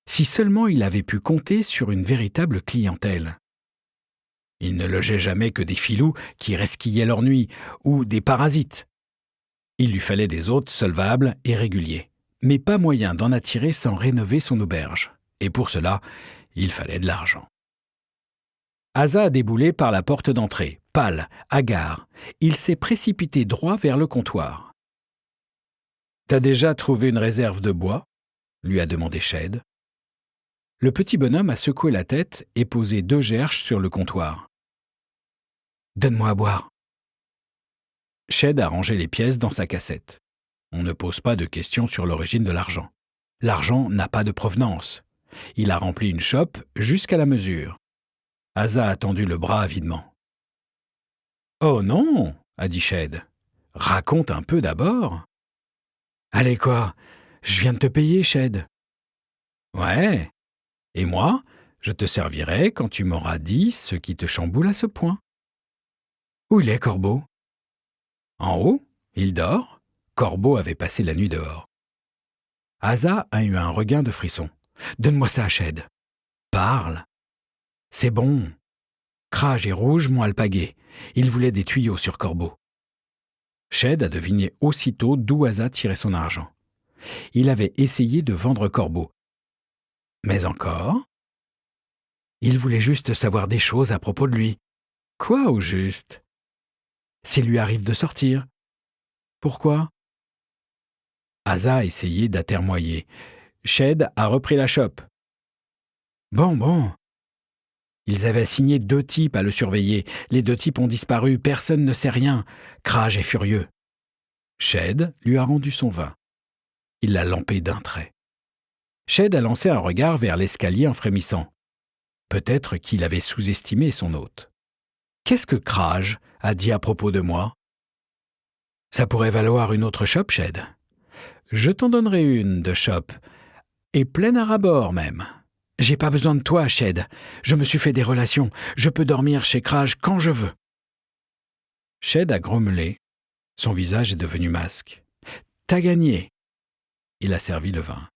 Si seulement il avait pu compter sur une véritable clientèle. Il ne logeait jamais que des filous qui resquillaient leur nuit, ou des parasites. Il lui fallait des hôtes solvables et réguliers, mais pas moyen d'en attirer sans rénover son auberge. Et pour cela, il fallait de l'argent. Asa a déboulé par la porte d'entrée, pâle, hagard. Il s'est précipité droit vers le comptoir. « T'as déjà trouvé une réserve de bois ?» lui a demandé Shed. Le petit bonhomme a secoué la tête et posé 2 gerches sur le comptoir. « Donne-moi à boire. » Shed a rangé les pièces dans sa cassette. On ne pose pas de questions sur l'origine de l'argent. L'argent n'a pas de provenance. Il a rempli une chope jusqu'à la mesure. Asa a tendu le bras avidement. « Oh non !» a dit Shed. « Raconte un peu d'abord. »« Allez quoi, je viens de te payer, Shed. »« Ouais. Et moi, je te servirai quand tu m'auras dit ce qui te chamboule à ce point. »« Où il est, Corbeau ?»« En haut, il dort. Corbeau avait passé la nuit dehors. » Asa a eu un regain de frisson. « Donne-moi ça, Shed. Parle. C'est bon. » Kraj et Rouge m'ont alpagué. Ils voulaient des tuyaux sur Corbeau. Shed a deviné aussitôt d'où Asa tirait son argent. Il avait essayé de vendre Corbeau. Mais encore, il voulait juste savoir des choses à propos de lui. Quoi au juste? S'il lui arrive de sortir. Pourquoi? Asa a essayé d'atermoyer. Shed a repris la chope. Bon. Ils avaient assigné 2 types à le surveiller. Les 2 types ont disparu, personne ne sait rien. Kraj est furieux. Shed lui a rendu son vin. Il l'a lampé d'un trait. Shed a lancé un regard vers l'escalier en frémissant. Peut-être qu'il avait sous-estimé son hôte. Qu'est-ce que Kraj a dit à propos de moi? Ça pourrait valoir une autre chope, Shed. Je t'en donnerai une de chope, et pleine à ras-bord même. J'ai pas besoin de toi, Shed. Je me suis fait des relations. Je peux dormir chez Kraj quand je veux. Shed a grommelé. Son visage est devenu masque. T'as gagné. Il a servi le vin.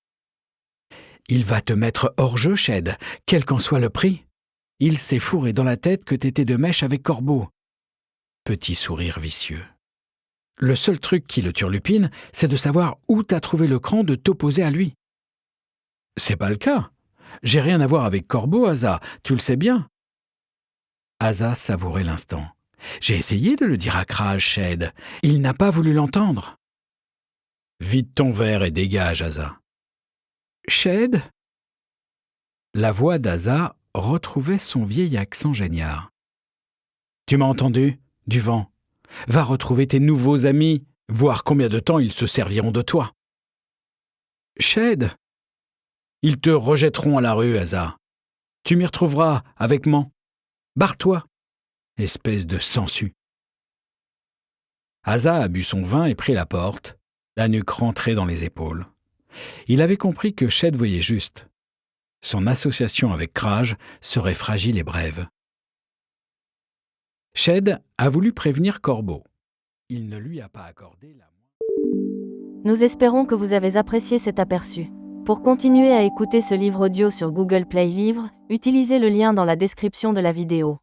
Il va te mettre hors jeu, Shed, quel qu'en soit le prix. Il s'est fourré dans la tête que t'étais de mèche avec Corbeau. Petit sourire vicieux. Le seul truc qui le turlupine, c'est de savoir où t'as trouvé le cran de t'opposer à lui. C'est pas le cas. J'ai rien à voir avec Corbeau, Asa, tu le sais bien. Asa savourait l'instant. J'ai essayé de le dire à Kraj, Shed. Il n'a pas voulu l'entendre. Vide ton verre et dégage, Asa. Shed? La voix d'Asa retrouvait son vieil accent géniard. Tu m'as entendu? Du vent. Va retrouver tes nouveaux amis, voir combien de temps ils se serviront de toi. Shed? Ils te rejetteront à la rue, Asa. Tu m'y retrouveras avec moi. Barre-toi, espèce de sansu. Asa a bu son vin et prit la porte, la nuque rentrée dans les épaules. Il avait compris que Shed voyait juste. Son association avec Kraj serait fragile et brève. Shed a voulu prévenir Corbeau. Il ne lui a pas accordé la... Nous espérons que vous avez apprécié cet aperçu. Pour continuer à écouter ce livre audio sur Google Play Livres, utilisez le lien dans la description de la vidéo.